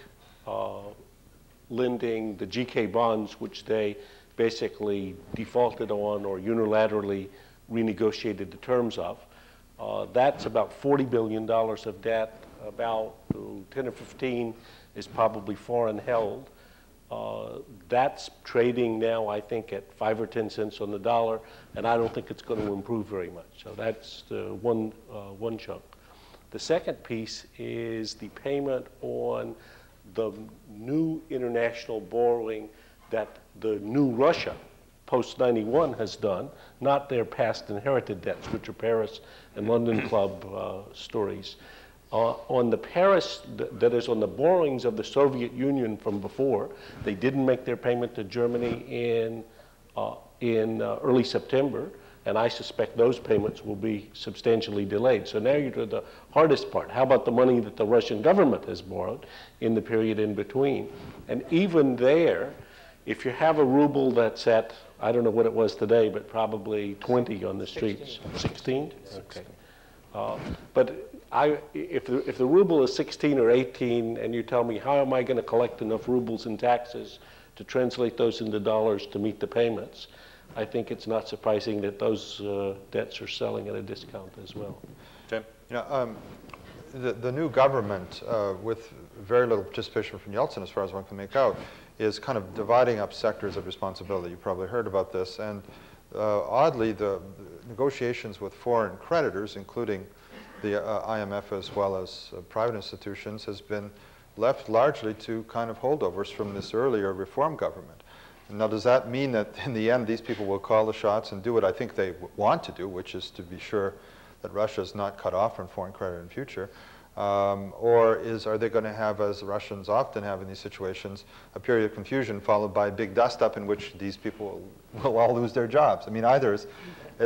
lending, the GK bonds, which they basically defaulted on or unilaterally renegotiated the terms of. That's about $40 billion of debt. About 10 or 15 is probably foreign held. That's trading now, I think, at 5 or 10 cents on the dollar, and I don't think it's going to improve very much. So that's the one chunk. The second piece is the payment on the new international borrowing that the new Russia, post-91, has done, not their past inherited debts, which are Paris and London Club stories. On the Paris, that is on the borrowings of the Soviet Union from before, they didn't make their payment to Germany in early September, and I suspect those payments will be substantially delayed. So now you're to the hardest part. How about the money that the Russian government has borrowed in the period in between? And even there, if you have a ruble that's at, I don't know what it was today, but probably 20 on the streets. 16? Okay. But if the ruble is 16 or 18, and you tell me, how am I going to collect enough rubles in taxes to translate those into dollars to meet the payments? I think it's not surprising that those debts are selling at a discount as well. Tim? Yeah, the new government, with very little participation from Yeltsin, as far as one can make out, is kind of dividing up sectors of responsibility. You probably heard about this. And oddly, the negotiations with foreign creditors, including the IMF as well as private institutions, has been left largely to kind of holdovers from this earlier reform government. Now, does that mean that in the end these people will call the shots and do what I think they want to do, which is to be sure that Russia is not cut off from foreign credit in future? Or are they going to have, as the Russians often have in these situations, a period of confusion followed by a big dust-up in which these people will all lose their jobs? I mean, either is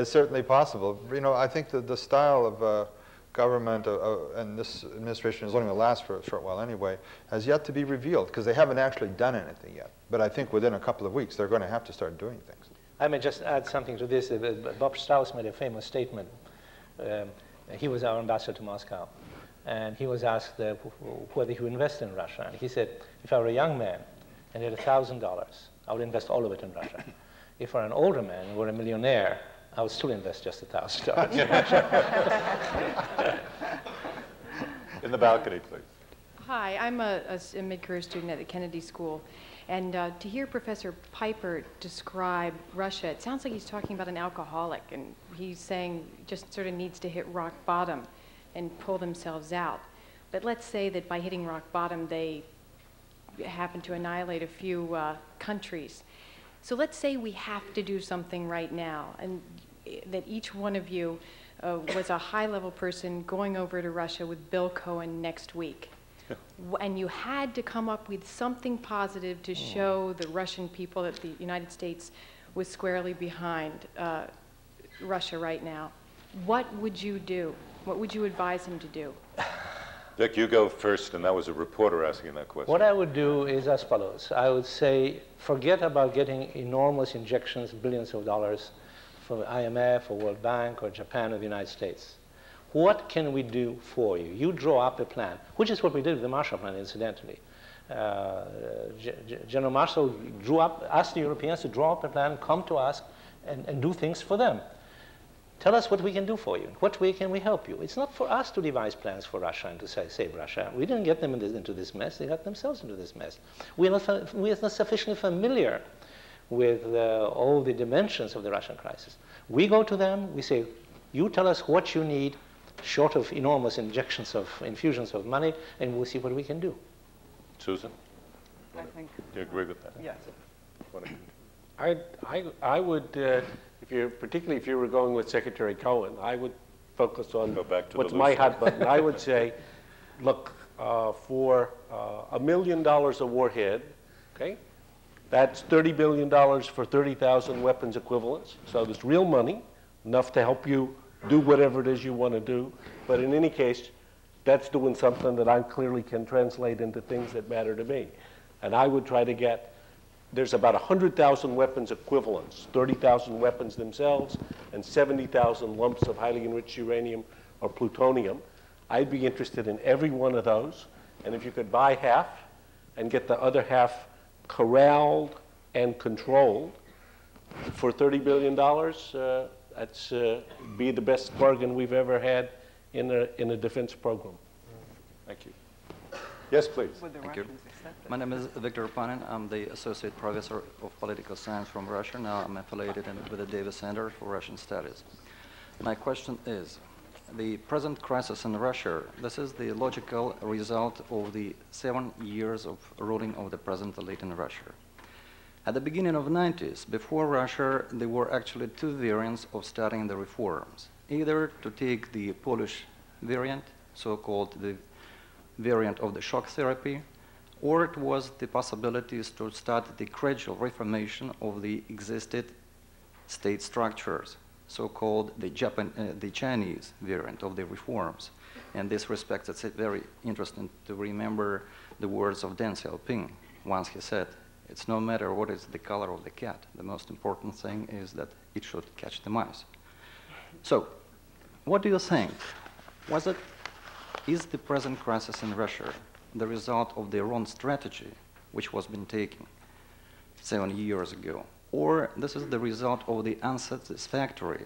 certainly possible. You know, I think that the style of government, and this administration is only going to last for a short while anyway, has yet to be revealed, because they haven't actually done anything yet. But I think within a couple of weeks, they're going to have to start doing things. I may just add something to this. Bob Strauss made a famous statement. He was our ambassador to Moscow. And he was asked whether he would invest in Russia. And he said, if I were a young man and had $1,000, I would invest all of it in Russia. If I were an older man and were a millionaire, I would still invest just $1,000 in Russia. In the balcony, please. Hi, I'm a mid-career student at the Kennedy School. And to hear Professor Piper describe Russia, it sounds like he's talking about an alcoholic. And he's saying just sort of needs to hit rock bottom and pull themselves out. But let's say that by hitting rock bottom, they happen to annihilate a few countries. So let's say we have to do something right now, and that each one of you was a high-level person going over to Russia with Bill Cohen next week. And you had to come up with something positive to show the Russian people that the United States was squarely behind Russia right now. What would you do? What would you advise him to do? Dick, you go first, and that was a reporter asking that question. What I would do is as follows. I would say, forget about getting enormous injections, billions of dollars from IMF or World Bank or Japan or the United States. What can we do for you? You draw up a plan, which is what we did with the Marshall Plan, incidentally. General Marshall asked the Europeans to draw up a plan, come to us, and do things for them. Tell us what we can do for you. What way can we help you? It's not for us to devise plans for Russia and to save Russia. We didn't get them into this mess. They got themselves into this mess. We are not sufficiently familiar with all the dimensions of the Russian crisis. We go to them. We say, you tell us what you need, short of enormous infusions of money, and we'll see what we can do. Susan? I think. Do you agree with that? Yes. I would, particularly if you were going with Secretary Cohen, I would focus on Go back to what's the my loose hot button. I would say, look, for $1 million a warhead, okay, that's $30 billion for 30,000 weapons equivalents. So there's real money, enough to help you do whatever it is you want to do. But in any case, that's doing something that I clearly can translate into things that matter to me. And I would try to get, there's about 100,000 weapons equivalents, 30,000 weapons themselves, and 70,000 lumps of highly enriched uranium or plutonium. I'd be interested in every one of those. And if you could buy half and get the other half corralled and controlled for $30 billion, that's be the best bargain we've ever had in a defense program. Thank you. Yes, please. Would the Thank you. Russians accept it? My name is Victor Panin. I'm the Associate Professor of Political Science from Russia. Now I'm affiliated with the Davis Center for Russian Studies. My question is, the present crisis in Russia, this is the logical result of the 7 years of ruling of the present elite in Russia. At the beginning of the 90s, before Russia, there were actually two variants of starting the reforms. Either to take the Polish variant, so-called the variant of the shock therapy, or it was the possibilities to start the gradual reformation of the existed state structures, so-called the Chinese variant of the reforms. In this respect, it's very interesting to remember the words of Deng Xiaoping. Once he said, it's no matter what is the color of the cat. The most important thing is that it should catch the mice. So, what do you think? Is the present crisis in Russia the result of the wrong strategy which was been taken 7 years ago? Or this is the result of the unsatisfactory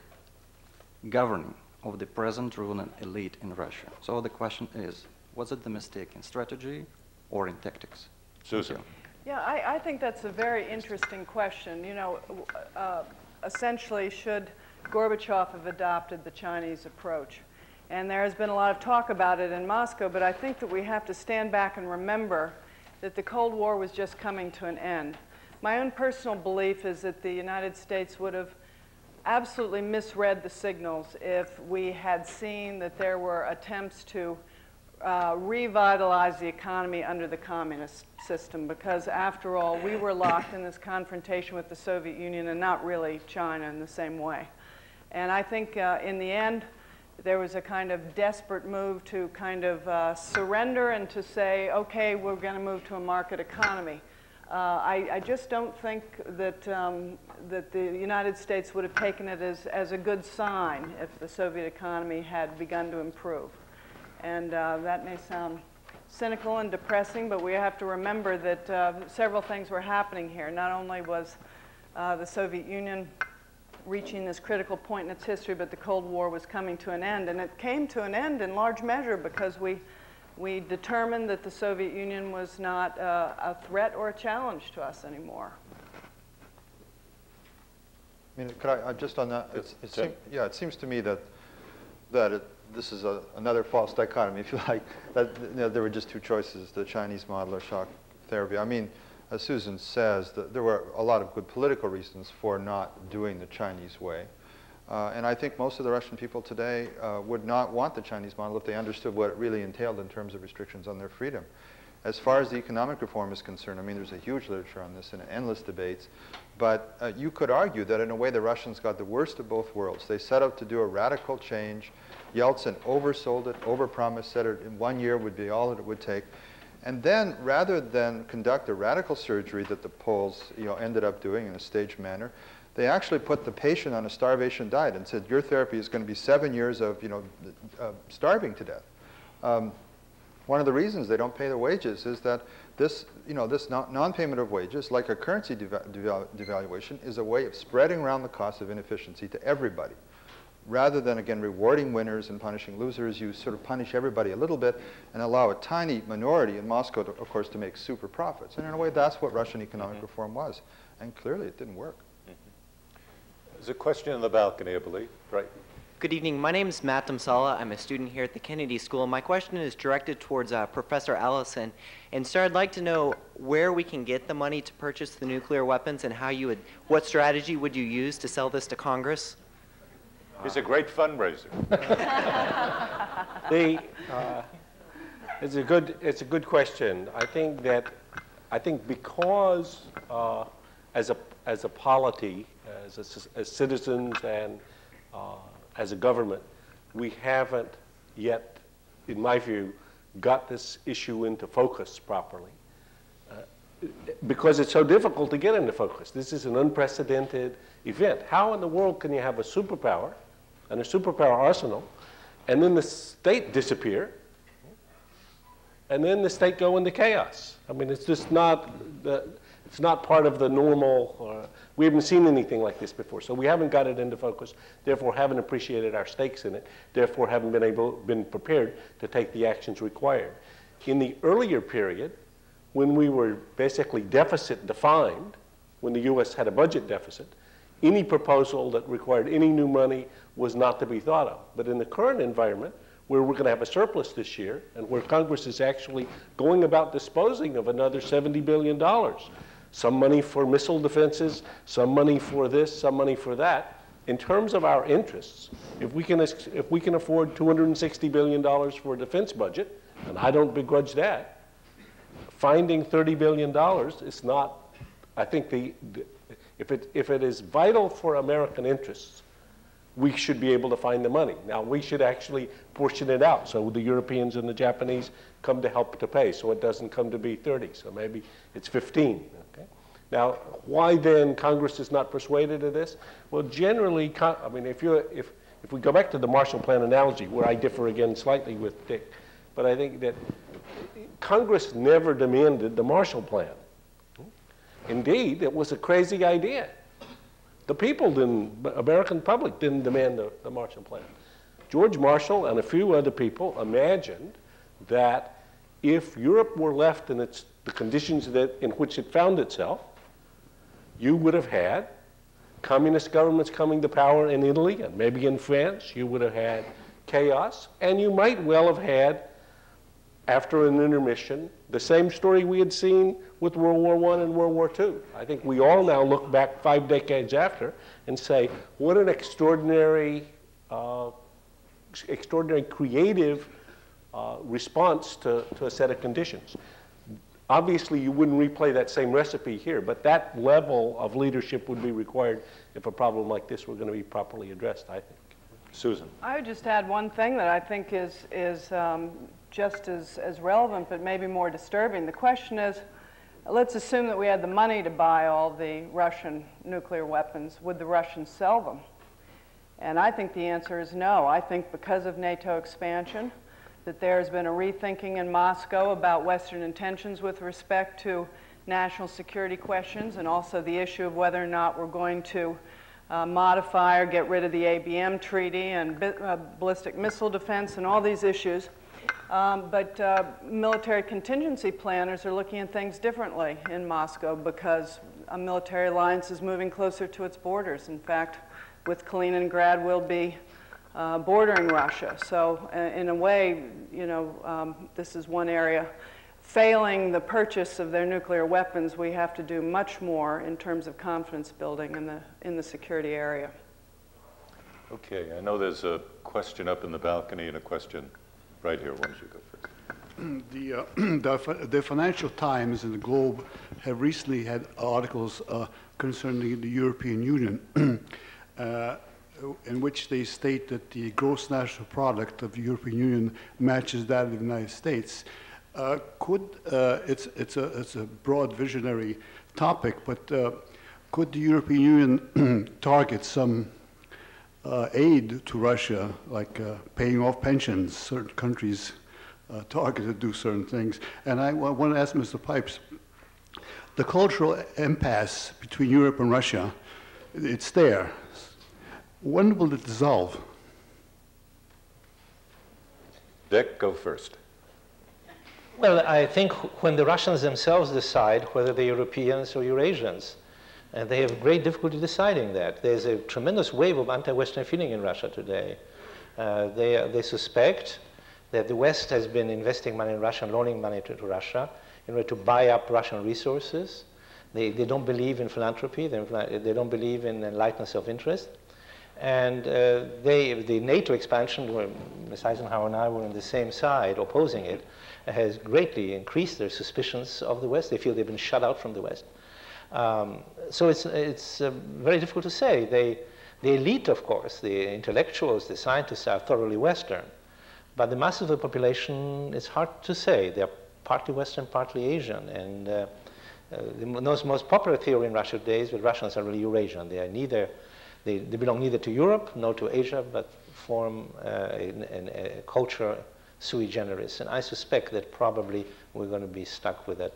governing of the present ruling elite in Russia? So the question is, was it the mistake in strategy or in tactics? Susan. Yeah, I think that's a very interesting question. You know, essentially, should Gorbachev have adopted the Chinese approach? And there has been a lot of talk about it in Moscow, but I think that we have to stand back and remember that the Cold War was just coming to an end. My own personal belief is that the United States would have absolutely misread the signals if we had seen that there were attempts to revitalize the economy under the communist system, because after all, we were locked in this confrontation with the Soviet Union and not really China in the same way. And I think in the end, there was a kind of desperate move to kind of surrender and to say, okay, we're going to move to a market economy. I just don't think that, that the United States would have taken it as a good sign if the Soviet economy had begun to improve. And that may sound cynical and depressing, but we have to remember that several things were happening here. Not only was the Soviet Union reaching this critical point in its history, but the Cold War was coming to an end. And it came to an end in large measure because we determined that the Soviet Union was not a threat or a challenge to us anymore. I mean, could I just on that? It seems to me that this is another false dichotomy, if you like. That there were just two choices: the Chinese model or shock therapy. I mean, as Susan says, there were a lot of good political reasons for not doing the Chinese way. And I think most of the Russian people today would not want the Chinese model if they understood what it really entailed in terms of restrictions on their freedom. As far as the economic reform is concerned, I mean, there's a huge literature on this and endless debates. But you could argue that in a way the Russians got the worst of both worlds. They set out to do a radical change. Yeltsin oversold it, overpromised, said it in 1 year would be all that it would take. And then, rather than conduct the radical surgery that the Poles ended up doing in a staged manner, they actually put the patient on a starvation diet and said, your therapy is going to be 7 years of starving to death. One of the reasons they don't pay their wages is that this non-payment of wages, like a currency devaluation, is a way of spreading around the cost of inefficiency to everybody. rather than, again, rewarding winners and punishing losers, you sort of punish everybody a little bit and allow a tiny minority in Moscow, of course, to make super profits. And in a way, that's what Russian economic reform was. And clearly, it didn't work. There's a question in the balcony, I believe. Right. Good evening. My name is Matt Damsala. I'm a student here at the Kennedy School. My question is directed towards Professor Allison. And sir, I'd like to know where we can get the money to purchase the nuclear weapons and how you would, what strategy would you use to sell this to Congress? He's a great fundraiser. It's a good question. I think because as a polity, as citizens and as a government, we haven't yet, in my view, got this issue into focus properly. Because it's so difficult to get into focus. This is an unprecedented event. How in the world can you have a superpower and a superpower arsenal, and then the state disappear, and then the state go into chaos? I mean, it's just not, it's not part of the normal, we haven't seen anything like this before, so we haven't got it into focus, therefore haven't appreciated our stakes in it, therefore haven't been prepared to take the actions required. In the earlier period, when we were basically deficit defined, when the US had a budget deficit, any proposal that required any new money was not to be thought of. But in the current environment, where we're going to have a surplus this year, and where Congress is actually going about disposing of another $70 billion, some money for missile defenses, some money for this, some money for that, in terms of our interests, if we can afford $260 billion for a defense budget, and I don't begrudge that, finding $30 billion is not, I think if it is vital for American interests, we should be able to find the money. Now, we should actually portion it out so the Europeans and the Japanese come to help to pay, so it doesn't come to be 30, so maybe it's 15. Okay? Now, why then Congress is not persuaded of this? Well, generally, I mean, if we go back to the Marshall Plan analogy, where I differ again slightly with Dick, but I think that Congress never demanded the Marshall Plan. Indeed, it was a crazy idea. The people didn't, the American public didn't demand the Marshall Plan. George Marshall and a few other people imagined that if Europe were left in the conditions in which it found itself, you would have had communist governments coming to power in Italy and maybe in France. You would have had chaos, and you might well have had, after an intermission, the same story we had seen with World War I and World War II. I think we all now look back 5 decades after and say, what an extraordinary creative response to a set of conditions. Obviously, you wouldn't replay that same recipe here, but that level of leadership would be required if a problem like this were going to be properly addressed, I think. Susan. I would just add one thing that I think is just as relevant, but maybe more disturbing. The question is, let's assume that we had the money to buy all the Russian nuclear weapons. Would the Russians sell them? And I think the answer is no. I think because of NATO expansion, that there has been a rethinking in Moscow about Western intentions with respect to national security questions, and also the issue of whether or not we're going to modify or get rid of the ABM treaty and ballistic missile defense and all these issues. But military contingency planners are looking at things differently in Moscow because a military alliance is moving closer to its borders. In fact, with Kaliningrad, we'll be bordering Russia. So in a way, you know, this is one area. Failing the purchase of their nuclear weapons, we have to do much more in terms of confidence building in the security area. Okay, I know there's a question up in the balcony and a question right here. Why don't you go first? The Financial Times and the Globe have recently had articles concerning the European Union in which they state that the gross national product of the European Union matches that of the United States. It's a broad visionary topic, but could the European Union target some aid to Russia, like paying off pensions? Certain countries targeted to do certain things. And I want to ask Mr. Pipes, the cultural impasse between Europe and Russia, it's there. When will it dissolve? Dick, go first. Well, I think when the Russians themselves decide whether they're Europeans or Eurasians, and they have great difficulty deciding that. There's a tremendous wave of anti-Western feeling in Russia today. They suspect that the West has been investing money in Russia and loaning money to Russia in order to buy up Russian resources. They don't believe in philanthropy. They don't believe in enlightened self-interest. And the NATO expansion, where Ms. Eisenhower and I were on the same side opposing it, has greatly increased their suspicions of the West. They feel they've been shut out from the West. So it's very difficult to say. The elite, of course, the intellectuals, the scientists are thoroughly Western. But the mass of the population, it's hard to say. They're partly Western, partly Asian. And the most popular theory in Russia today is that Russians are really Eurasian. They are neither, they belong neither to Europe nor to Asia, but form a culture sui generis. And I suspect that probably we're going to be stuck with that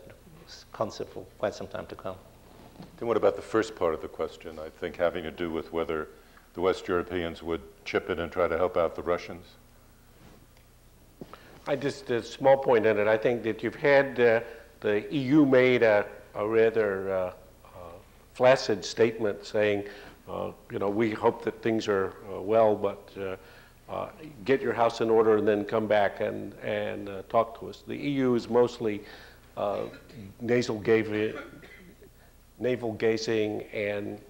concept for quite some time to come. Then what about the first part of the question, I think having to do with whether the West Europeans would chip in and try to help out the Russians? A small point in it. I think that you've had the EU made a rather flaccid statement saying, you know, we hope that things are well, but get your house in order and then come back and talk to us. The EU is mostly navel-gazing and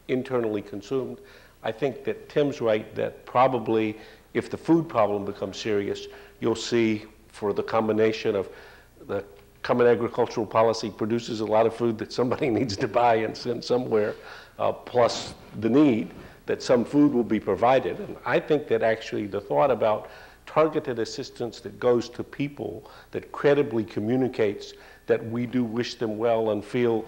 internally consumed. I think that Tim's right that probably if the food problem becomes serious, you'll see for the combination of the common agricultural policy produces a lot of food that somebody needs to buy and send somewhere, plus the need that some food will be provided. And I think that actually the thought about targeted assistance that goes to people, that credibly communicates that we do wish them well and feel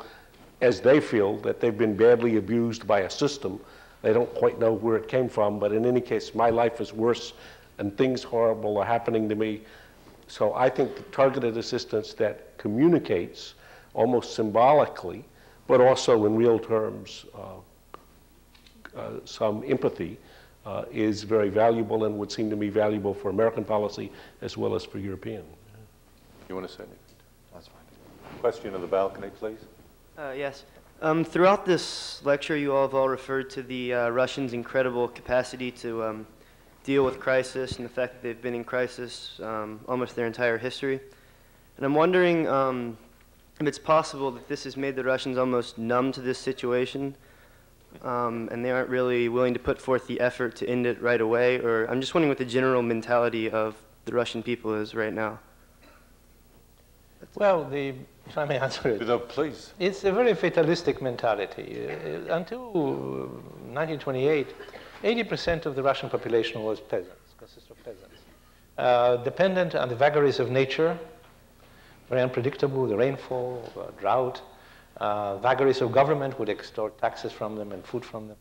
as they feel that they've been badly abused by a system. They don't quite know where it came from, but in any case, my life is worse and things horrible are happening to me. So I think the targeted assistance that communicates almost symbolically, but also in real terms, some empathy is very valuable and would seem to me valuable for American policy as well as for European. You want to say anything? That's fine. Question on the balcony, please. Yes. Throughout this lecture, you all have all referred to the Russians' incredible capacity to deal with crisis and the fact that they've been in crisis almost their entire history. And I'm wondering if it's possible that this has made the Russians almost numb to this situation and they aren't really willing to put forth the effort to end it right away, or I'm just wondering what the general mentality of the Russian people is right now. Well, if I may answer it. No, please. It's a very fatalistic mentality. Until 1928, 80% of the Russian population was peasants, consisted of peasants. Dependent on the vagaries of nature, very unpredictable, the rainfall, drought, vagaries of government would extort taxes from them and food from them.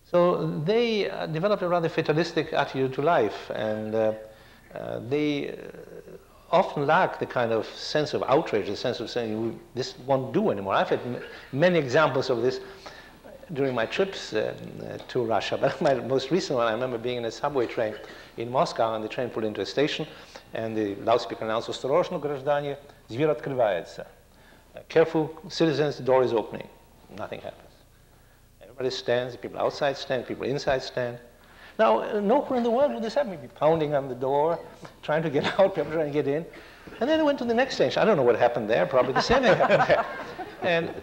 So they developed a rather fatalistic attitude to life, and they often lack the kind of sense of outrage, the sense of saying, this won't do anymore. I've had many examples of this during my trips to Russia, but my most recent one, I remember being in a subway train in Moscow, and the train pulled into a station, and the loudspeaker announced, "Осторожно, граждане, дверь открывается." Careful, citizens, the door is opening. Nothing happens. Everybody stands, people outside stand, people inside stand. Now, nowhere in the world would this happen. We'd be pounding on the door, trying to get out, people trying to get in. And then they went to the next station. I don't know what happened there. Probably the same thing happened there.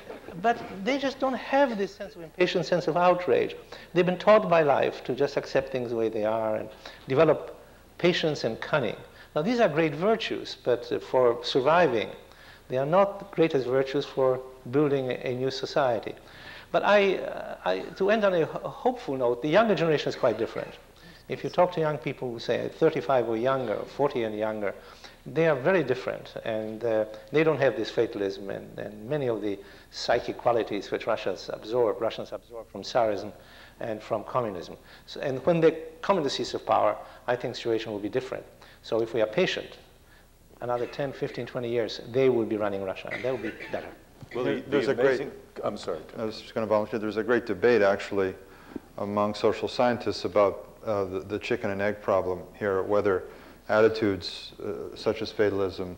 But they just don't have this sense of impatience, sense of outrage. They've been taught by life to just accept things the way they are and develop patience and cunning. Now, these are great virtues, but for surviving, they are not the greatest virtues for building a new society. But to end on a hopeful note, the younger generation is quite different. If you talk to young people who say 35 or younger, or 40 and younger, they are very different, and they don't have this fatalism and many of the psychic qualities which Russians absorb from Tsarism and from communism. So, and when they come in the seats of power, I think the situation will be different. So if we are patient, another 10, 15, 20 years, they will be running Russia, and that will be better. Well, I'm sorry. I was just going to volunteer. There's a great debate, actually, among social scientists about the chicken and egg problem here, whether attitudes such as fatalism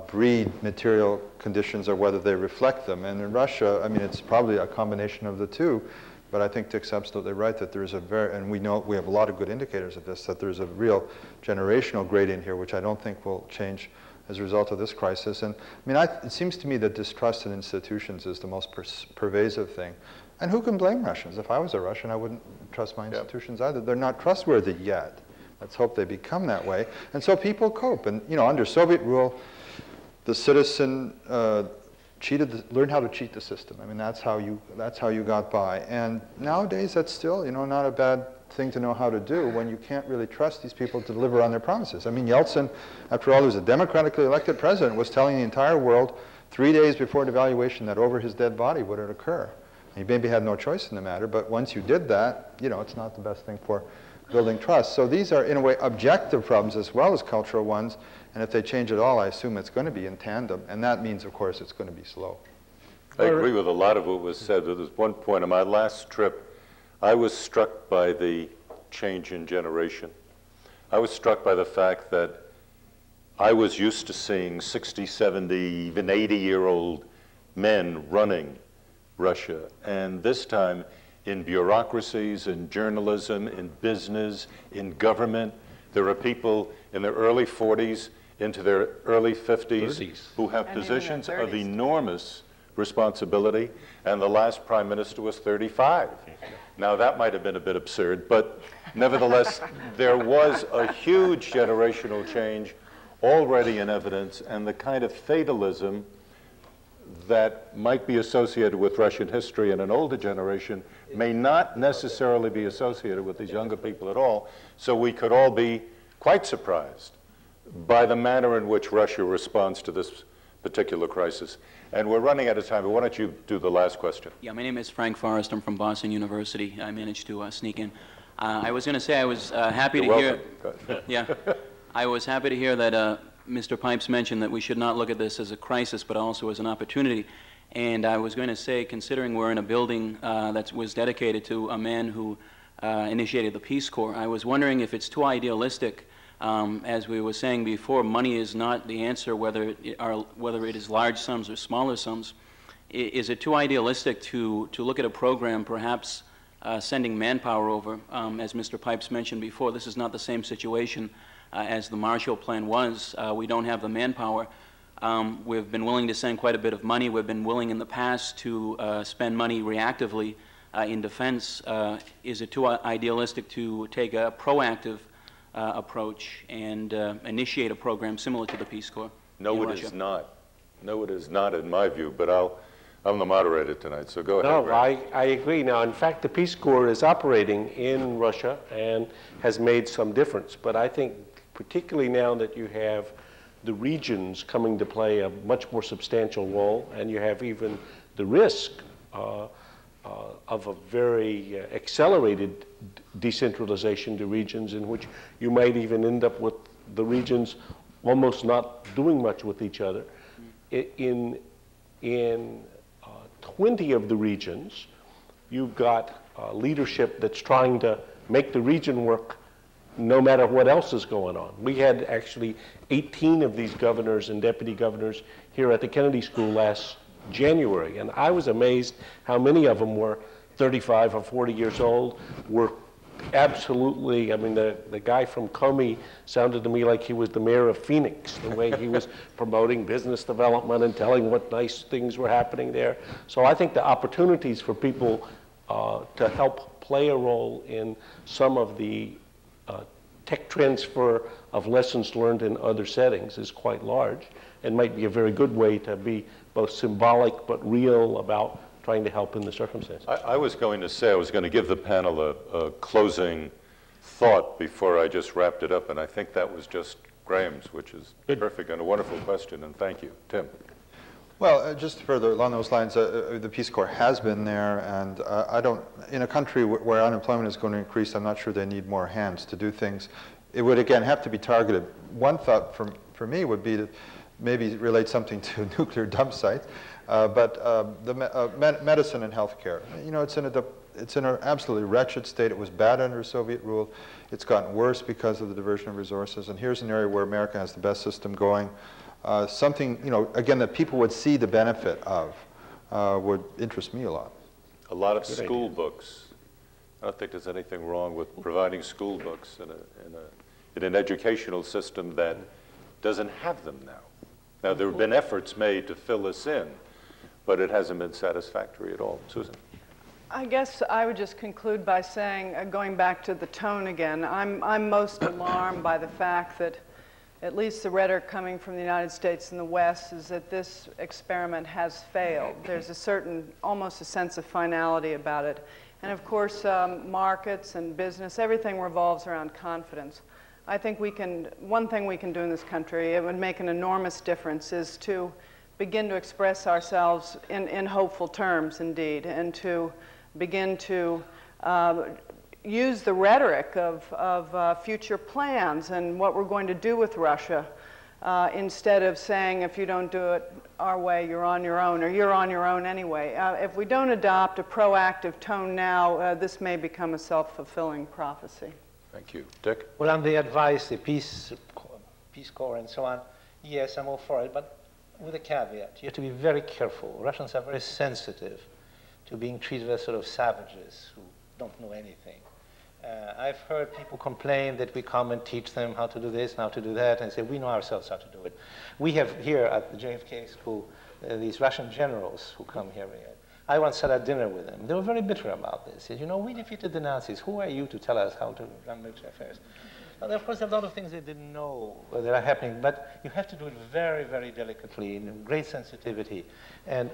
breed material conditions or whether they reflect them. And in Russia, I mean, it's probably a combination of the two, but I think Dick's absolutely right that there's a very, and we have a lot of good indicators of this, that there's a real generational gradient here, which I don't think will change as a result of this crisis. And I mean, it seems to me that distrust in institutions is the most pervasive thing. And who can blame Russians? If I was a Russian, I wouldn't trust my institutions either. They're not trustworthy yet. Let's hope they become that way. And so people cope. And you know, under Soviet rule, the citizen learned how to cheat the system. I mean, that's how you got by. And nowadays, that's still, you know, not a bad thing to know how to do when you can't really trust these people to deliver on their promises. I mean, Yeltsin, after all, who's a democratically elected president, was telling the entire world 3 days before the devaluation that over his dead body would it occur. He maybe had no choice in the matter, but once you did that, you know, it's not the best thing for building trust. So these are, in a way, objective problems as well as cultural ones. And if they change at all, I assume it's going to be in tandem. And that means, of course, it's going to be slow. I agree with a lot of what was said. There was one point on my last trip, I was struck by the change in generation. I was struck by the fact that I was used to seeing 60, 70, even 80-year-old men running Russia. And this time, in bureaucracies, in journalism, in business, in government, there are people in their early 40s into their early 50s who have positions of enormous responsibility, and the last prime minister was 35. Now, that might have been a bit absurd, but nevertheless, there was a huge generational change already in evidence, and the kind of fatalism that might be associated with Russian history in an older generation may not necessarily be associated with these younger people at all. So we could all be quite surprised by the manner in which Russia responds to this particular crisis. And we're running out of time, but why don't you do the last question? Yeah, my name is Frank Forrest. I'm from Boston University. I managed to sneak in. I was going to say I was happy to hear. Yeah, I was happy to hear that Mr. Pipes mentioned that we should not look at this as a crisis, but also as an opportunity. And I was going to say, considering we're in a building that was dedicated to a man who initiated the Peace Corps, I was wondering if it's too idealistic. As we were saying before, money is not the answer, whether it is large sums or smaller sums. Is it too idealistic to look at a program, perhaps sending manpower over? As Mr. Pipes mentioned before, this is not the same situation as the Marshall Plan was. We don't have the manpower. We've been willing to send quite a bit of money. We've been willing in the past to spend money reactively in defense. Is it too idealistic to take a proactive approach and initiate a program similar to the Peace Corps? No, it is not. No, it is not in my view, but I'm the moderator tonight, so go ahead. No, I agree. Now, in fact, the Peace Corps is operating in Russia and has made some difference. But I think particularly now that you have the regions coming to play a much more substantial role, and you have even the risk of a very accelerated decentralization to regions in which you might even end up with the regions almost not doing much with each other. In 20 of the regions, you've got leadership that's trying to make the region work no matter what else is going on. We had actually 18 of these governors and deputy governors here at the Kennedy School last January, and I was amazed how many of them were 35 or 40 years old, were absolutely, I mean, the guy from Comey sounded to me like he was the mayor of Phoenix, the way he was promoting business development and telling what nice things were happening there. So I think the opportunities for people to help play a role in some of the tech transfer of lessons learned in other settings is quite large and might be a very good way to be both symbolic but real about trying to help in the circumstances. I was going to say, I was going to give the panel a closing thought before I just wrapped it up, and I think that was just Graham's, which is perfect and a wonderful question, and thank you. Tim. Well, just further along those lines, the Peace Corps has been there, and in a country where unemployment is going to increase, I'm not sure they need more hands to do things. It would, again, have to be targeted. One thought for me would be to maybe relate something to nuclear dump sites, but medicine and healthcare. You know, it's in a it's in an absolutely wretched state. It was bad under Soviet rule. It's gotten worse because of the diversion of resources. And here's an area where America has the best system going. Something, you know, again, that people would see the benefit of would interest me a lot. A lot of school books. I don't think there's anything wrong with providing school books in an educational system that doesn't have them now. Now, there have been efforts made to fill this in, but it hasn't been satisfactory at all. Susan? I guess I would just conclude by saying, going back to the tone again, I'm most alarmed by the fact that at least the rhetoric coming from the United States and the West is that this experiment has failed. There's a certain, almost a sense of finality about it. And of course, markets and business, everything revolves around confidence. I think one thing we can do in this country, it would make an enormous difference, is to begin to express ourselves in hopeful terms, indeed, and to begin to use the rhetoric of future plans and what we're going to do with Russia, instead of saying, if you don't do it our way, you're on your own, or you're on your own anyway. If we don't adopt a proactive tone now, this may become a self-fulfilling prophecy. Thank you. Dick? Well, on the advice, the Peace Corps and so on, yes, I'm all for it, but with a caveat. You have to be very careful. Russians are very sensitive to being treated as sort of savages who don't know anything. I've heard people complain that we come and teach them how to do this and how to do that, and say, we know ourselves how to do it. We have here at the JFK school these Russian generals who come here. I once sat at dinner with them. They were very bitter about this. They said, you know, we defeated the Nazis. Who are you to tell us how to run military affairs? Well, of course, there are a lot of things they didn't know that are happening, but you have to do it very, very delicately, in great sensitivity. And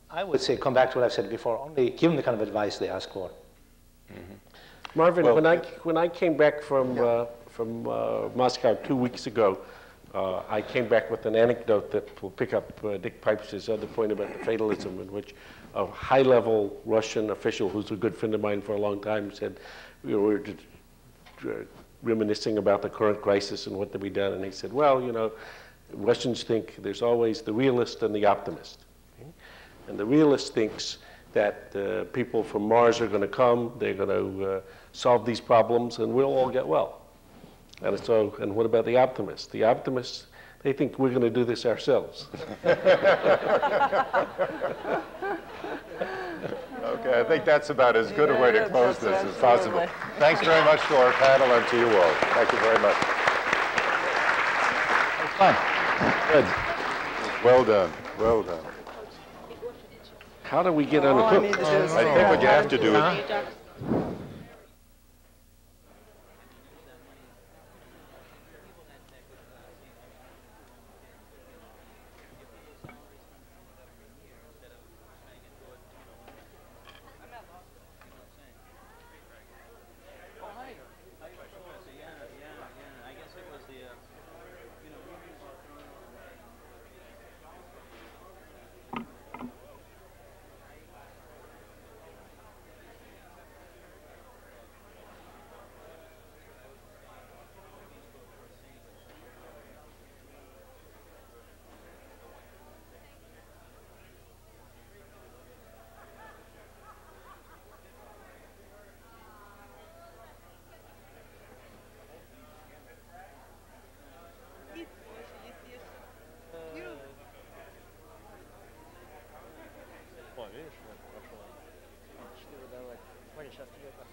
I would say, come back to what I've said before, only give them the kind of advice they ask for. Mm-hmm. Marvin, well, when I came back from Moscow 2 weeks ago, I came back with an anecdote that will pick up Dick Pipes' other point about the fatalism, in which a high-level Russian official, who's a good friend of mine for a long time, said, we were reminiscing about the current crisis and what to be done, and he said, well, you know, Russians think there's always the realist and the optimist. Okay? And the realist thinks that people from Mars are going to come, they're going to solve these problems, and we'll all get well. And so, and what about the optimists? The optimists, they think we're going to do this ourselves. Okay, I think that's about as good a way to close this as possible. Thanks very much to our panel and to you all. Thank you very much. Fun. Good. Well done. Well done. How do we get on the hook? I think what you have to do is... Видишь, пошел. 4 давать. Смотри, сейчас тебе как.